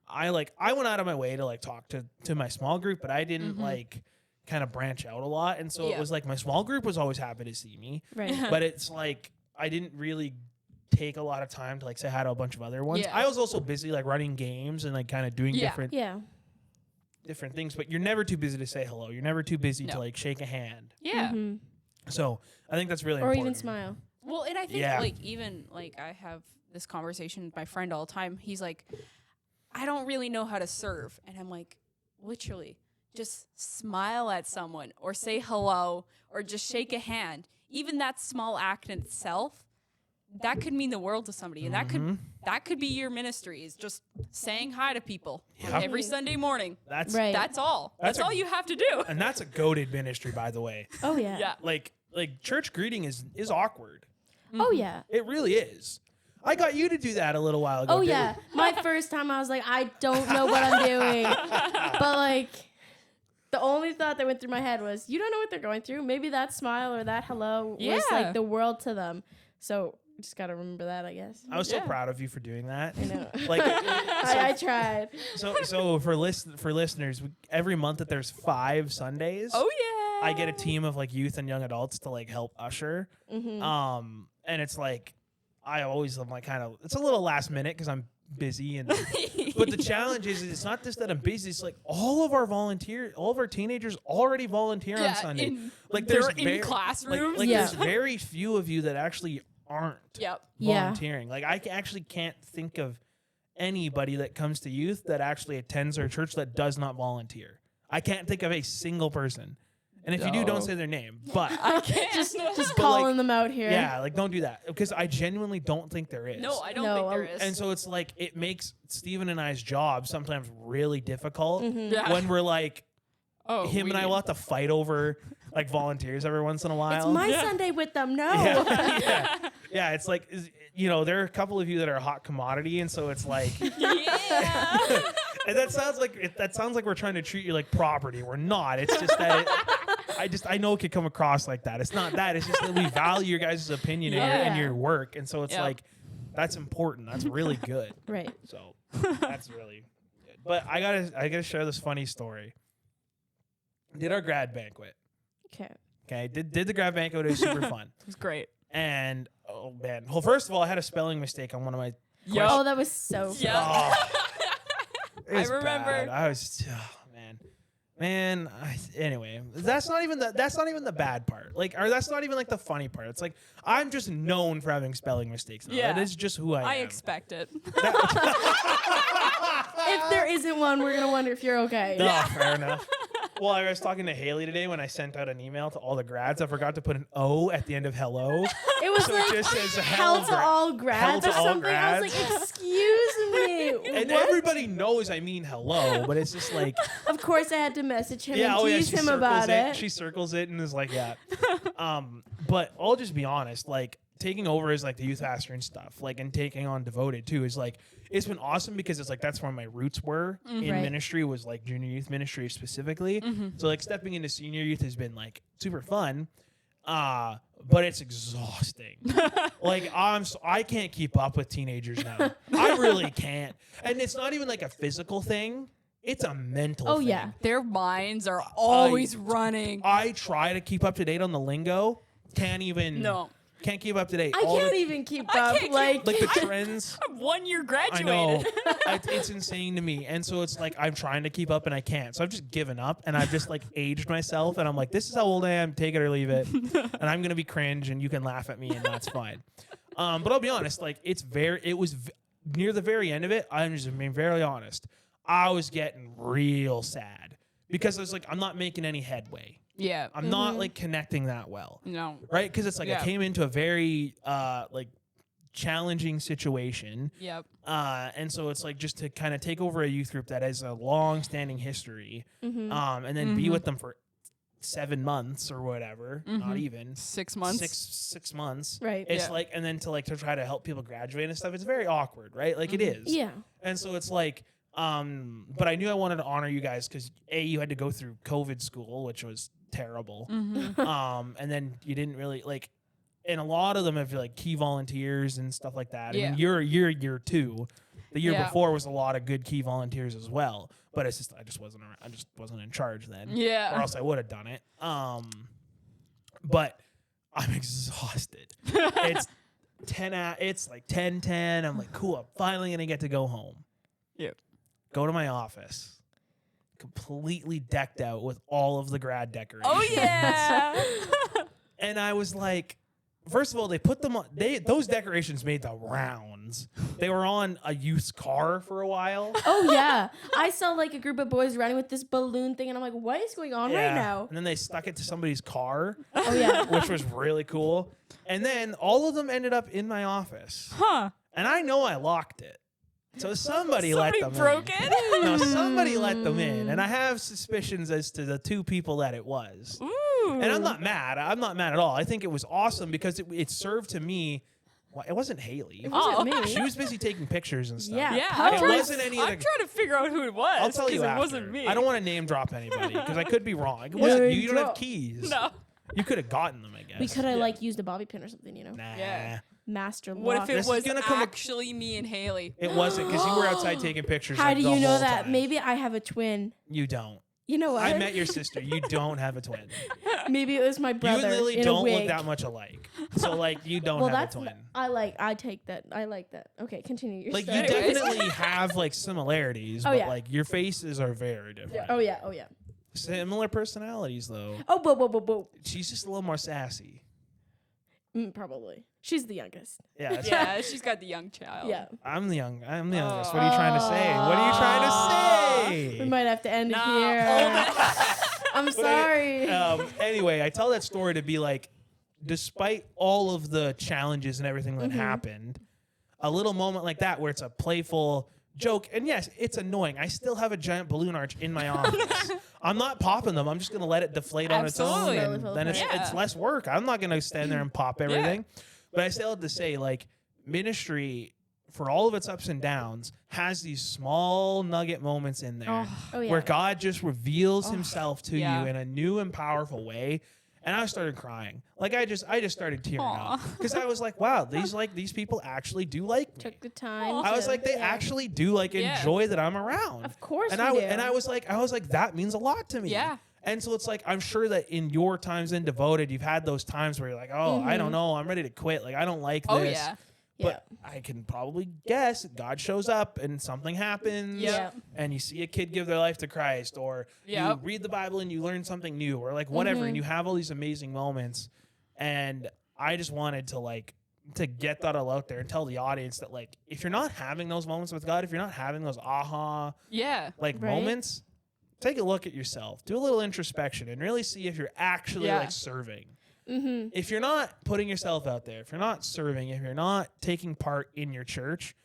I went out of my way to like talk to my small group, but I didn't like kind of branch out a lot. And so it was like my small group was always happy to see me, Right. but it's like I didn't really take a lot of time to like say hi to a bunch of other ones. Yeah. I was also busy like running games and like kind of doing Yeah. different things, but you're never too busy to say hello. You're never too busy to No. like shake a hand. Yeah. So I think that's really Or important. even smile. Well, and I think Yeah. like even like I have this conversation with my friend all the time. He's like, I don't really know how to serve. And I'm like, literally, just smile at someone or say hello or just shake a hand. Even that small act in itself, that could mean the world to somebody. And that could be your ministry, is just saying hi to people every Sunday morning. That's Right. That's all. That's That's a- all you have to do. and that's a goated ministry, by the way. Oh yeah. Yeah. Like church greeting is awkward. Oh yeah. It really is. I got you to do that a little while ago. Oh didn't yeah. My first time I was like, I don't know what I'm doing. But like the only thought that went through my head was, you don't know what they're going through. Maybe that smile or that hello was Yeah. like the world to them. So just gotta remember that, I guess. I was so Yeah. proud of you for doing that. I know. Like I tried. so for listeners, every month that there's 5 Sundays, Oh yeah. I get a team of like youth and young adults to like help usher. And it's like I always am like kind of, it's a little last minute because I'm busy and but the challenge is it's not just that I'm busy, it's like all of our teenagers already volunteer on Sunday. Like they're there's in classrooms. like Yeah. there's very few of you that actually aren't Yep. Yeah. volunteering. Like I actually can't think of anybody that comes to youth that actually attends our church that does not volunteer. I can't think of a single person. And if you do, don't say their name. But I can't. Just But, calling them out here. yeah, like don't do that because I genuinely don't think there is. No, I don't No, think there is. And so it's like it makes Steven and I's job sometimes really difficult Yeah. when we're like him and I will have to fight over like volunteers every once in a while. It's my Sunday with them. No. Yeah, it's like there are a couple of you that are a hot commodity, and so it's like Yeah. and that sounds like we're trying to treat you like property. We're not. It's just that I know it could come across like that. It's not that. It's just that we value your guys' opinion and your work, and so it's like that's important. That's really good. Right. So that's really good. But I gotta share this funny story. Did our grad banquet. Okay. Did the grad banquet. It was super fun. It was great. And oh man. Well, first of all, I had a spelling mistake on one of my Oh, that was so Yeah. Oh, it was I remember. bad. I was man. Anyway, that's not even the bad part. Like, or that's not even like the funny part. It's like I'm just known for having spelling mistakes. Now. Yeah. That is just who I am. I expect it. If there isn't one, we're gonna wonder if you're okay. No, fair enough. Well, I was talking to Hayley today when I sent out an email to all the grads. I forgot to put an O at the end of hello. It was So like it just says hell to all grads hell or to all something. I was grads. like, excuse me. And what? everybody knows I mean hello, but it's just like Of course, I had to message him and she tease him circles about it. She circles it and is like, yeah. But I'll just be honest, like taking over as like the youth pastor and stuff, like and taking on Devoted too is like it's been awesome because it's like that's where my roots were in Right. ministry was like junior youth ministry specifically. So like stepping into senior youth has been like super fun. But it's exhausting. Like I can't keep up with teenagers now. I really can't. And it's not even like a physical thing. It's a mental thing. Yeah. Their minds are always running. I try to keep up to date on the lingo. Can't keep up to date. I can't even keep up. can't Like like the trends. I'm 1 year I graduated. know. It's insane to me. And so it's like I'm trying to keep up and I can't. So I've just given up and I've just like aged myself and I'm like, this is how old I am. Take it or leave it. And I'm going to be cringe and you can laugh at me and that's fine. But I'll be honest, like it was near the very end of it. I'm just being very honest. I was getting real sad because I was like, I'm not making any headway. Yeah. I'm not like connecting that well. No. Right? Because it's like I Yeah. came into a very like challenging situation. Yep. And so it's like just to kind of take over a youth group that has a long-standing history, and then be with them for 7 months or whatever, not even 6 months. six months. Right. It's Yeah. like, and then to try to help people graduate and stuff. It's very awkward, right? Like it is. yeah. And so it's like, but I knew I wanted to honor you guys because you had to go through COVID school, which was terrible. And then you didn't really like, and a lot of them have like key volunteers and stuff like that. I mean, you're year 2. The year before was a lot of good key volunteers as well. But it's just I just wasn't in charge then. Yeah. Or else I would have done it. But I'm exhausted. It's 10. It's like 10:10. I'm like, cool. I'm finally gonna get to go home. Yep. Go to my office. Completely decked out with all of the grad decorations. Oh yeah. And I was like, first of all, they put them on. Those decorations made the rounds. They were on a youth's car for a while. Oh yeah. I saw like a group of boys running with this balloon thing, and I'm like, what is going on right now? And then they stuck it to somebody's car, Oh yeah. which was really cool. And then all of them ended up in my office. Huh. And I know I locked it. So somebody let them broke in. it. No, somebody let them in. And I have suspicions as to the 2 people that it was. Ooh. And I'm not mad. I'm not mad at all. I think it was awesome because it served to me. Well, it wasn't Hayley. It wasn't me. She was busy taking pictures and stuff. Yeah. Yeah. Pub It drinks. wasn't any of I'm the. trying to figure out who it was. I'll tell you it after. wasn't me. I don't want to name drop anybody because I could be wrong. It wasn't Name you. You don't have drop. keys. No. You could have gotten them, I guess. We could have like used a bobby pin or something, you know. Nah. Yeah. Master What lock. if it This is was gonna come ac- actually me and Haley? It wasn't because you were outside taking pictures. How like, do the you know whole that? time. Maybe I have a twin. You don't. You know what? I met your sister. You don't have a twin. Maybe it was my brother You and Lily in a don't wig. look that much alike. So like you don't Well, have that's a twin. I take that. I like that. Okay, continue your Like you story. Anyways. definitely have like similarities, Oh, but yeah. like your faces are very different. Oh yeah. Oh yeah. Similar personalities though. Oh, whoa. She's just a little more sassy. Probably. She's the youngest. Yeah. That's Yeah, she's got the young child. Yeah. I'm the youngest. What are you trying to say? What are you trying to say? We might have to end it Nah, here. I'm sorry. Anyway, I tell that story to be like, despite all of the challenges and everything that happened, a little moment like that where it's a playful joke, and yes, it's annoying. I still have a giant balloon arch in my office. I'm not popping them. I'm just going to let it deflate on its own, and then it's less work. I'm not going to stand there and pop everything. But I still have to say, like, ministry, for all of its ups and downs, has these small nugget moments in there where God just reveals himself to you in a new and powerful way. And I started crying. Like, I just started tearing up because I was like, wow, these people actually do like me. Took the time. I was like, they actually do like enjoy that I'm around. Of course, and I was like, that means a lot to me. Yeah. And so it's like, I'm sure that in your times in Devoted, you've had those times where you're like, oh, I don't know, I'm ready to quit. Like, I don't like this. Oh yeah. But I can probably guess God shows up and something happens. Yeah. And you see a kid give their life to Christ, or you read the Bible and you learn something new, or like whatever, and you have all these amazing moments. And I just wanted to get that all out there and tell the audience that, like, if you're not having those moments with God, if you're not having those moments, take a look at yourself, do a little introspection, and really see if you're actually like serving. If you're not putting yourself out there, if you're not serving, if you're not taking part in your church,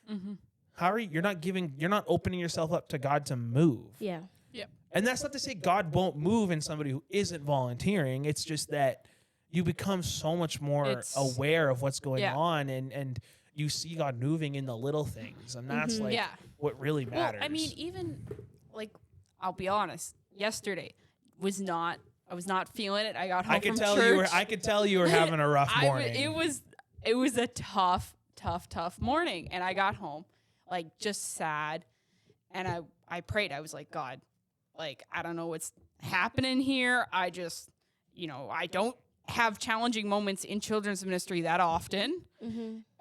how are you? You're not opening yourself up to God to move. Yeah. Yep. And that's not to say God won't move in somebody who isn't volunteering. It's just that you become so much more aware of what's going on, and you see God moving in the little things, and that's what really matters. Well, I mean, even like, I'll be honest, yesterday I was not feeling it. I got home from church. I could tell you were having a rough morning. It was a tough morning, and I got home like just sad, and I prayed. I was like, God, like, I don't know what's happening here. I just, I don't have challenging moments in children's ministry that often,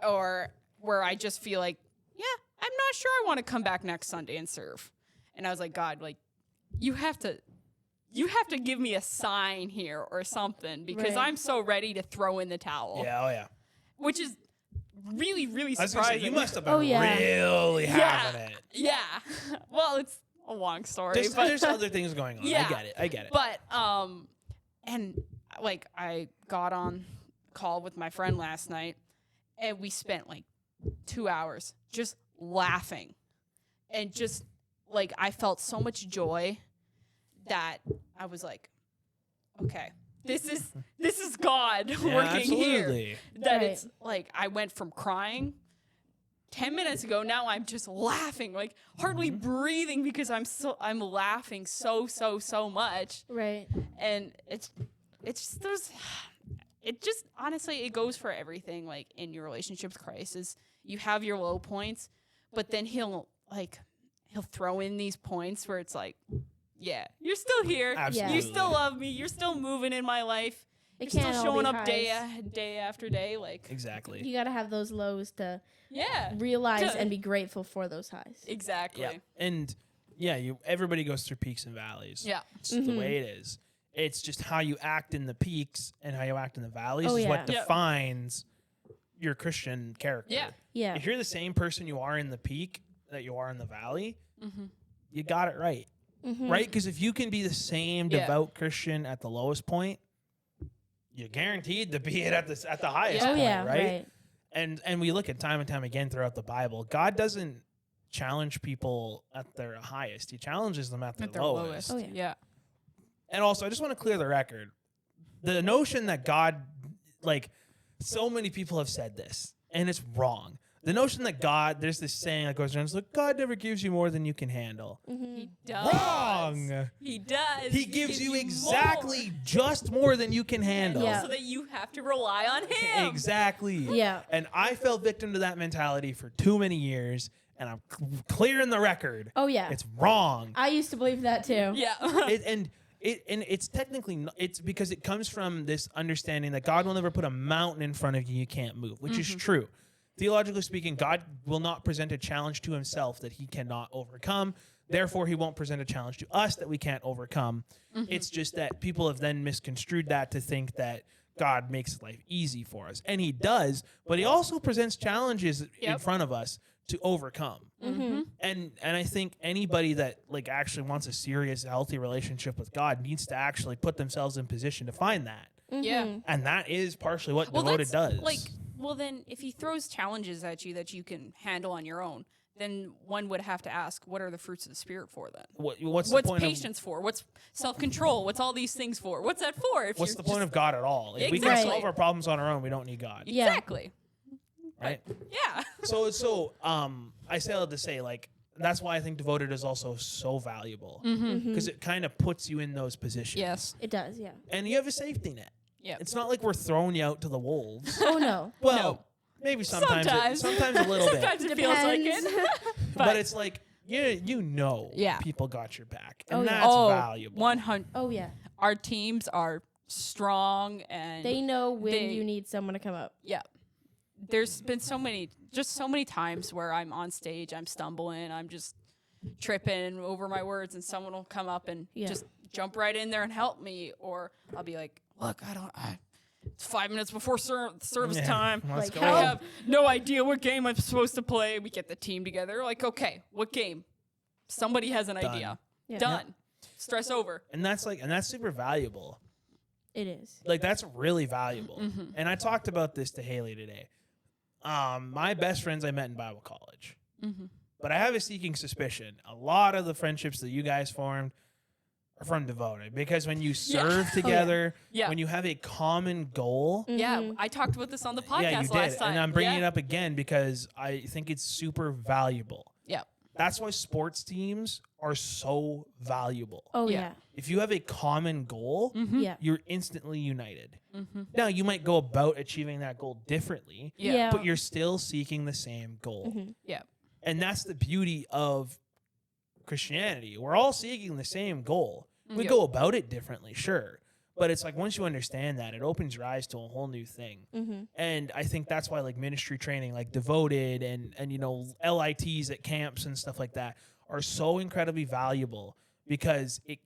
or where I just feel like, I'm not sure I want to come back next Sunday and serve. And I was like, God, like, you have to give me a sign here or something, because I'm so ready to throw in the towel. Yeah, oh yeah. Which is really, really surprising. I was gonna say, you must have been really having it. Yeah. Well, it's a long story. There's other things going on. Yeah. I get it. But, and like, I got on call with my friend last night, and we spent like 2 hours just laughing, and just like, I felt so much joy that I was like, okay, this is God working here. That it's like, I went from crying 10 minutes ago, now I'm just laughing, like hardly breathing, because I'm laughing so much. Right. And it's just honestly, it goes for everything, like in your relationship with Christ, is you have your low points, but then he'll throw in these points where it's like, yeah, you're still here. Absolutely. You still love me. You're still moving in my life. You're still showing up day after day. Like, exactly. You got to have those lows to realize and be grateful for those highs. Exactly. Yeah. And everybody goes through peaks and valleys. Yeah. It's the way it is. It's just how you act in the peaks and how you act in the valleys is what defines your Christian character. Yeah. Yeah. If you're the same person you are in the peak that you are in the valley, you got it right. Right? Because if you can be the same devout Christian at the lowest point, you're guaranteed to be it at the highest point, right? And we look at time and time again throughout the Bible, God doesn't challenge people at their highest. He challenges them at their lowest. Oh, yeah. And also, I just want to clear the record. The notion that God, like, so many people have said this, and it's wrong. The notion that God, there's this saying that goes around, it's like, God never gives you more than you can handle. He does. Wrong. He does. He gives you exactly just more than you can handle. Yeah. So that you have to rely on him. Exactly. Yeah. And I fell victim to that mentality for too many years, and I'm clearing the record. Oh, yeah. It's wrong. I used to believe that, too. Yeah. And it's technically, it's because it comes from this understanding that God will never put a mountain in front of you can't move, which is true. Theologically speaking, God will not present a challenge to himself that he cannot overcome. Therefore, he won't present a challenge to us that we can't overcome. It's just that people have then misconstrued that to think that God makes life easy for us. And he does, but he also presents challenges in front of us to overcome. And I think anybody that like actually wants a serious, healthy relationship with God needs to actually put themselves in position to find that. Yeah. And that is partially what Devoted does. Like, well, then if he throws challenges at you that you can handle on your own, then one would have to ask, what are the fruits of the Spirit for then? What's the point patience for? What's self-control? What's all these things for? What's that for? If what's the point of God at all? If we can Exactly. solve our problems on our own, we don't need God. Exactly. Right? Yeah. So I say all to say, like, that's why I think Devoted is also so valuable. Because it kind of puts you in those positions. Yes. It does, yeah. And you have a safety net. Yeah. It's not like we're throwing you out to the wolves. Oh, no. Well, No. maybe sometimes. Sometimes a little bit. Sometimes it feels like Depends. it. But it's like, Yeah. people got your back. And Oh, yeah. that's valuable. 100. Oh, yeah. Our teams are strong and They know when They- you need someone to come up. yeah. There's been so many times where I'm on stage, I'm stumbling, I'm just tripping over my words, and someone will come up and Yeah. just jump right in there and help me, or I'll be like, "Look, it's 5 minutes before service Yeah. time. Let's Like, go. I help. have no idea what game I'm supposed to play." We get the team together, like, okay, what game? Somebody has an idea. Yeah. Done. Stress over. And that's super valuable. It is. Like, that's really valuable. And I talked about this to Hayley today. My best friends I met in Bible college. But I have a sneaking suspicion. A lot of the friendships that you guys formed are from Devoted. Because when you serve together, Yeah. when you have a common goal, Yeah, I talked about this on the podcast yeah, you last did. time. And I'm bringing yeah. it up again because I think it's super valuable. Yeah. That's why sports teams are so valuable. Oh, Yeah. yeah. If you have a common goal, Yeah. you're instantly united. Now, you might go about achieving that goal differently, Yeah. but you're still seeking the same goal. Yeah. And that's the beauty of Christianity. We're all seeking the same goal. We Yep. go about it differently, sure. But it's like once you understand that, it opens your eyes to a whole new thing. And I think that's why like ministry training, like Devoted and LITs at camps and stuff like that are so incredibly valuable because it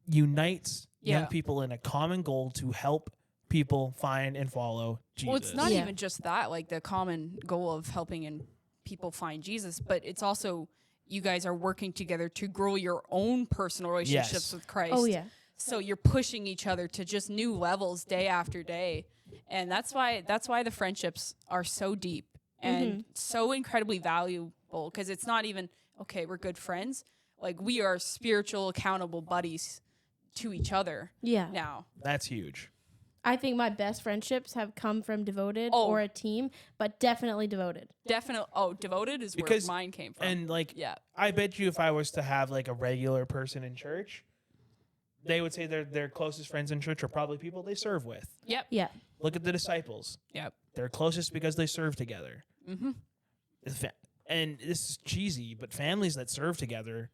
unites young Yeah. people in a common goal to help people find and follow Jesus. Well, it's not Yeah. even just that, like the common goal of helping and people find Jesus, but it's also you guys are working together to grow your own personal relationships Yes. with Christ. Oh, yeah. So you're pushing each other to just new levels day after day. And that's why the friendships are so deep and so incredibly valuable, because it's not even, okay, we're good friends. Like, we are spiritual accountable buddies to each other Yeah. now. That's huge. I think my best friendships have come from Devoted Oh. or a team, but definitely Devoted. Definitely. Oh, Devoted is Because- where mine came from. And like, yeah. I bet you if I was to have like a regular person in church, they would say their closest friends in church are probably people they serve with. Yep. Yeah. Look at the disciples. Yep. They're closest because they serve together. Mm-hmm. And this is cheesy, but families that serve together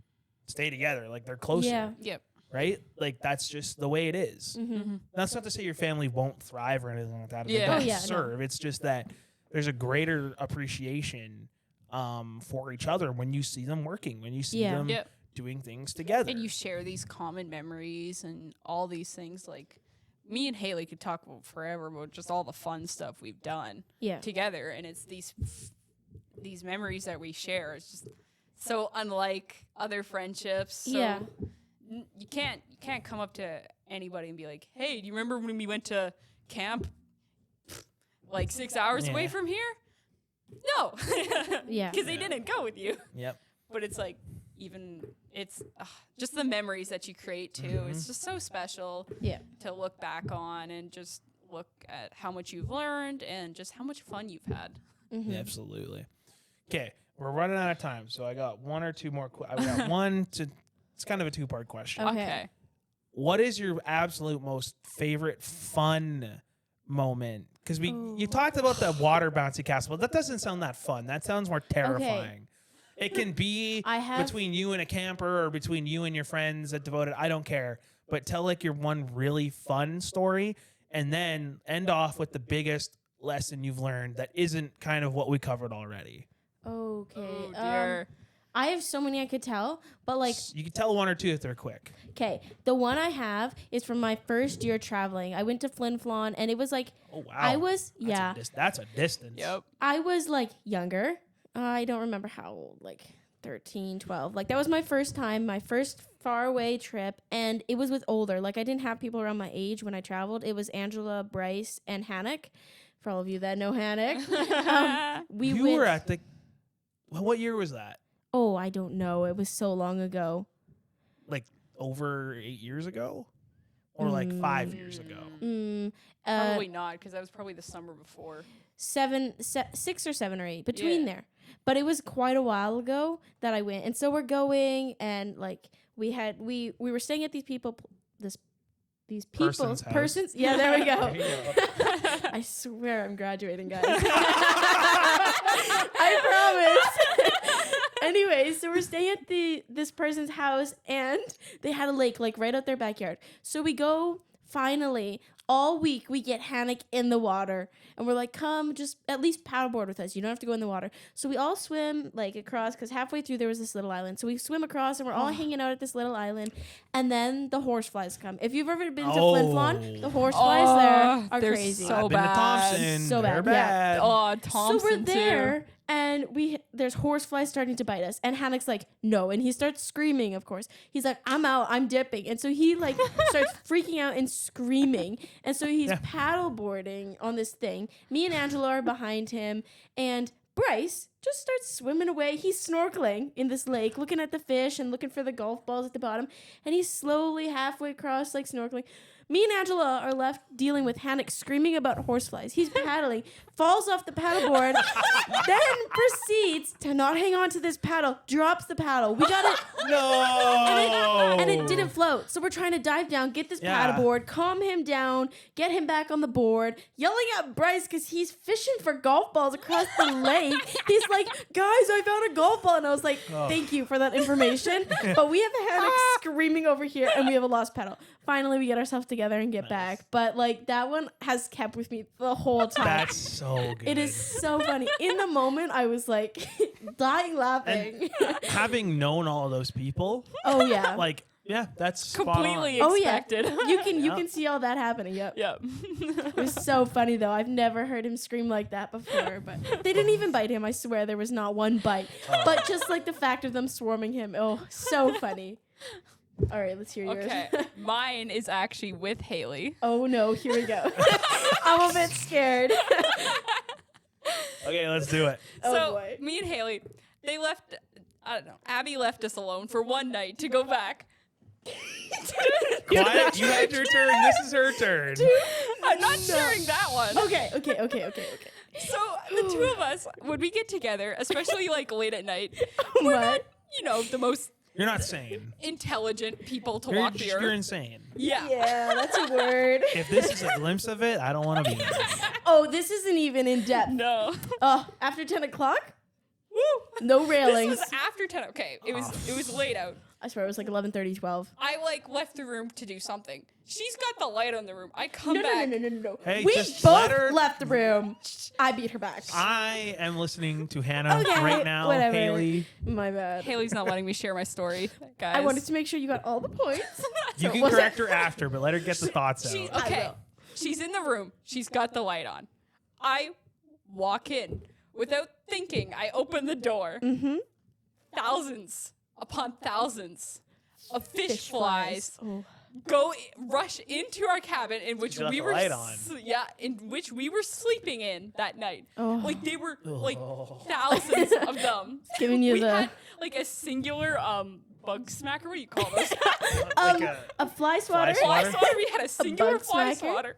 stay together. Like, they're closer, Yeah. Yep. right? Like, that's just the way it is. That's not to say your family won't thrive or anything like that. If Yeah. they don't Oh, yeah, no. serve. It's just that there's a greater appreciation for each other when you see them working, when you see Yeah. them Yep. doing things together. And you share these common memories and all these things. Like, me and Hayley could talk about forever about just all the fun stuff we've done Yeah. together, and it's these memories that we share. It's just so unlike other friendships. So Yeah. you can't come up to anybody and be like, "Hey, do you remember when we went to camp like 6 hours away Yeah. from here?" No. Yeah. Because they didn't go with you. Yep. But it's like, it's just the memories that you create too. It's just so special Yeah. to look back on and just look at how much you've learned and just how much fun you've had. Absolutely. Okay, we're running out of time, so I got one or two more. I got one to. It's kind of a two-part question. Okay. What is your absolute most favorite fun moment? Because you talked about the water bouncy castle, but that doesn't sound that fun. That sounds more terrifying. It can be I have- between you and a camper or between you and your friends at Devoted. I don't care. But tell like your one really fun story and then end off with the biggest lesson you've learned that isn't kind of what we covered already. Okay. Oh dear. I have so many I could tell, but like, You can tell one or two if they're quick. okay, the one I have is from my first year traveling. I went to Flin Flon, and it was like, Oh, wow. I was, yeah, That's a distance. Yep. I was like younger, I don't remember how old, like 13, 12. Like that was my first time, my first far away trip, and it was with older. Like I didn't have people around my age when I traveled. It was Angela, Bryce, and Hannock. For all of you that know Hannock. You were at the... What year was that? Oh, I don't know. It was so long ago. Like over 8 years ago? Or like 5 years ago? Probably not, because that was probably the summer before. 6 or 7 or 8 between there. But it was quite a while ago that I went, and so we're going, and like we were staying at these people's persons. Yeah, there we go. I swear I'm graduating, guys. I promise. Anyways, so we're staying at this person's house, and they had a lake like right out their backyard. So we go. Finally, all week we get Hannock in the water, and we're like, come, just at least paddleboard with us. You don't have to go in the water. So we all swim like across, because halfway through there was this little island. So we swim across, and we're all hanging out at this little island, and then the horseflies come. If you've ever been to Flin Flon, the horseflies there are they're crazy. So I've been to Thompson. So They're bad. bad. Oh, Thompson So we're there, too. and there's horseflies starting to bite us, and Hannock's like, no, and he starts screaming. Of course, he's like, I'm out, I'm dipping, and so he like starts freaking out and screaming, and so he's paddleboarding on this thing. Me and Angela are behind him, and Bryce just starts swimming away. He's snorkeling in this lake, looking at the fish and looking for the golf balls at the bottom, and he's slowly halfway across, like snorkeling. Me and Angela are left dealing with Hannock screaming about horseflies. He's paddling, falls off the paddleboard, then proceeds to not hang on to this paddle, drops the paddle. We got it. No! And it didn't float. So we're trying to dive down, get this paddleboard, calm him down, get him back on the board, yelling at Bryce because he's fishing for golf balls across the lake. He's like, guys, I found a golf ball. And I was like, thank you for that information. But we have Hannock screaming over here, and we have a lost paddle. Finally, we get ourselves together and get back. But like that one has kept with me the whole time. That's so good. It is so funny. In the moment, I was like dying laughing. And having known all of those people, Oh yeah. like, yeah, that's Completely spot on. expected. You can see all that happening. Yep. Yep. It was so funny though. I've never heard him scream like that before. But they didn't even bite him. I swear there was not one bite. But just like the fact of them swarming him. Oh, so funny. All right, let's hear yours. Okay, mine is actually with Hayley. Oh no, here we go. I'm a bit scared. Okay, let's do it. Oh, So boy. me and Hayley, they left. I don't know. Abby left us alone for one night to go back. Quiet, you had your turn. This is her turn. I'm not sharing that one. Okay. So the two of us, when we get together, especially like late at night, we're not, What? the most You're not sane. intelligent people to You're, walk the you're earth. insane. Yeah. Yeah, that's a word. If this is a glimpse of it, I don't want to be in it. Oh, this isn't even in depth. No. Oh, after 10 o'clock? Woo. No This railings. was after 10. Okay, it was late out. I swear it was like 11:30, 12. I like left the room to do something. She's got the light on the room. I come No. back. No. Hey, We just both let her- left the room. I beat her back. I am listening to Hannah Okay, right now. whatever. Haley, My bad. Haley's not letting me share my story, guys. I wanted to make sure you got all the points. you So can was correct her after, but let her get the thoughts She, out. okay, will. she's in the room. She's got the light on. I walk in without thinking. I open the door. Mm-hmm. Thousands upon thousands of fish flies Oh. rush into our cabin in which You left we the were light on. in which we were sleeping in that night. Oh. Like they were like Oh. thousands of them. Giving you We the had like a singular bug smacker. What do you call those? Like a fly swatter. Fly Fly swatter. We had a singular bug fly smacker? swatter.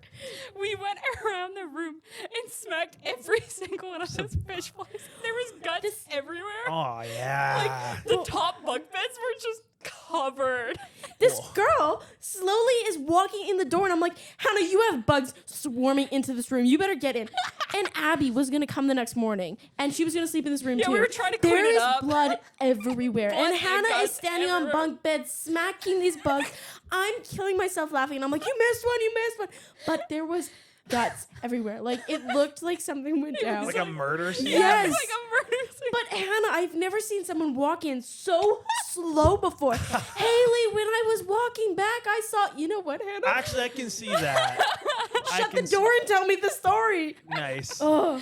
We went around the room and smacked every single one of those fish flies. There was guts everywhere. Oh, yeah. Like the top bunk beds were just covered. This girl slowly is walking in the door, and I'm like, Hannah, you have bugs swarming into this room. You better get in. And Abby was gonna come the next morning, and she was gonna sleep in this room Yeah, too. we were trying to clean There it is up. blood everywhere, Blood and and Hannah is guts standing on everywhere. bunk beds, smacking these bugs. I'm killing myself laughing, and I'm like, you missed one. But there was guts everywhere. Like it looked like something went down. Like a murder scene? Yes. Like a murder scene. But Hannah, I've never seen someone walk in so slow before. Haley, when I was walking back, I saw. You know what, Hannah? Actually, I can see that. Shut the door and tell me the story. Nice. Oh,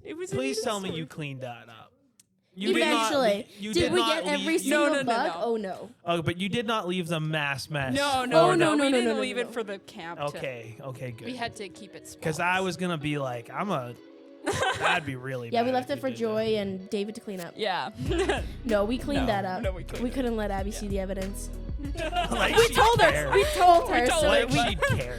It was Please tell me you cleaned that up. You did not Eventually. leave- you did we not get every leave- single No. bug? Oh no. Oh, but you did not leave the mass mess. No, Oh, no, no, no, we no, didn't no, leave no, it no. for the camp. Okay, We good. had to keep it. Because I was gonna be like, that'd be really. Yeah, we bad left if it for you did Joy and David to clean up. Yeah. No, we cleaned No, that up. no, we couldn't. couldn't let Abby see the evidence. that. Like We she'd told care. her. We told her. We told so her. Like we, she'd care.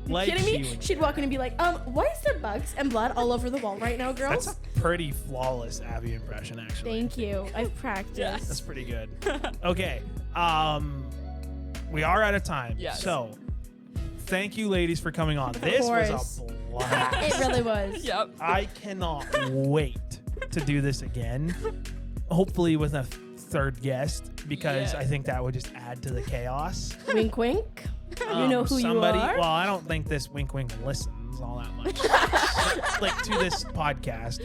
Like kidding she me? would. She'd walk in and be like, why is there bugs and blood all over the wall right now, girls? That's a pretty flawless Abby impression, actually. Thank you. I've practiced. That's pretty good. Okay. We are out of time. Yes. So, thank you, ladies, for coming on. This was course. a blast. It really was. Yep. I cannot wait to do this again. Hopefully with a third guest, because Yeah. I think that would just add to the chaos. Wink, wink. You know who somebody, you are. Well, I don't think this wink wink listens all that much. like to this podcast.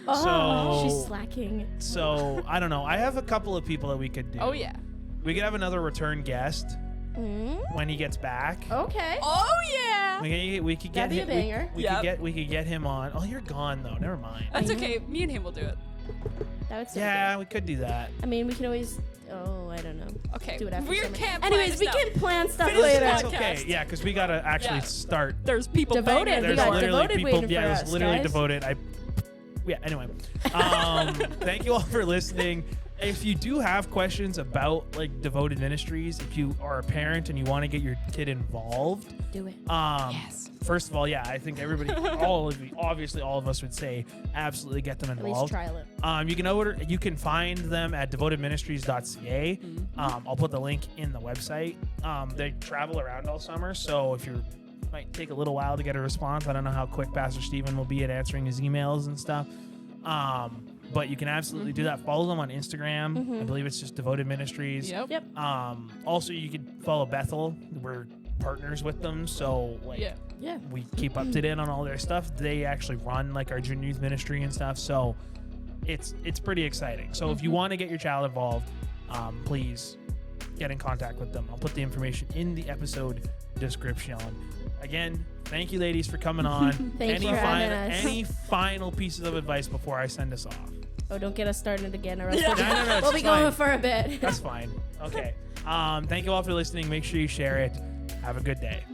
Oh, she's So- slacking. So I don't know. I have a couple of people that we could do. Oh yeah. We could have another return guest Mm? when he gets back. Okay. Oh yeah. We could get That'd be him. a banger. We could get him on. Oh, you're gone though. Never mind. That's okay. Me and him will do it. That would sound Yeah, we could do that. good. I mean, we can always. Oh, I don't know. Okay. Do it after We summer. can't. Anyways, we can plan stuff Finish later. That's podcast. okay. Yeah, because we gotta actually Yeah. start. There's people Devoted. banging at We the There's got door. literally devoted people. waiting Yeah, for there's us, literally guys. devoted. Anyway, thank you all for listening. If you do have questions about like Devoted Ministries, if you are a parent and you want to get your kid involved, Do it. Yes. first of all, yeah, I think everybody, obviously all of us would say absolutely get them At least involved. trial it. You can find them at devotedministries.ca. I'll put the link in the website. They travel around all summer, so if you might take a little while to get a response, I don't know how quick Pastor Stephen will be at answering his emails and stuff. But you can absolutely do that. Follow them on Instagram. I believe it's just Devoted Ministries. Yep. Also, you can follow Bethel. We're partners with them, so like Yeah. Yeah. we keep up to date on all their stuff. They actually run like our junior youth ministry and stuff, so it's pretty exciting. So if you want to get your child involved, please get in contact with them. I'll put the information in the episode description. Again, thank you, ladies, for coming on. Thank you for having us. Any final pieces of advice before I send us off? Oh, don't get us started again, or else Yeah. No, we'll it's be going fine. for a bit. That's fine. Okay. Thank you all for listening. Make sure you share it. Have a good day.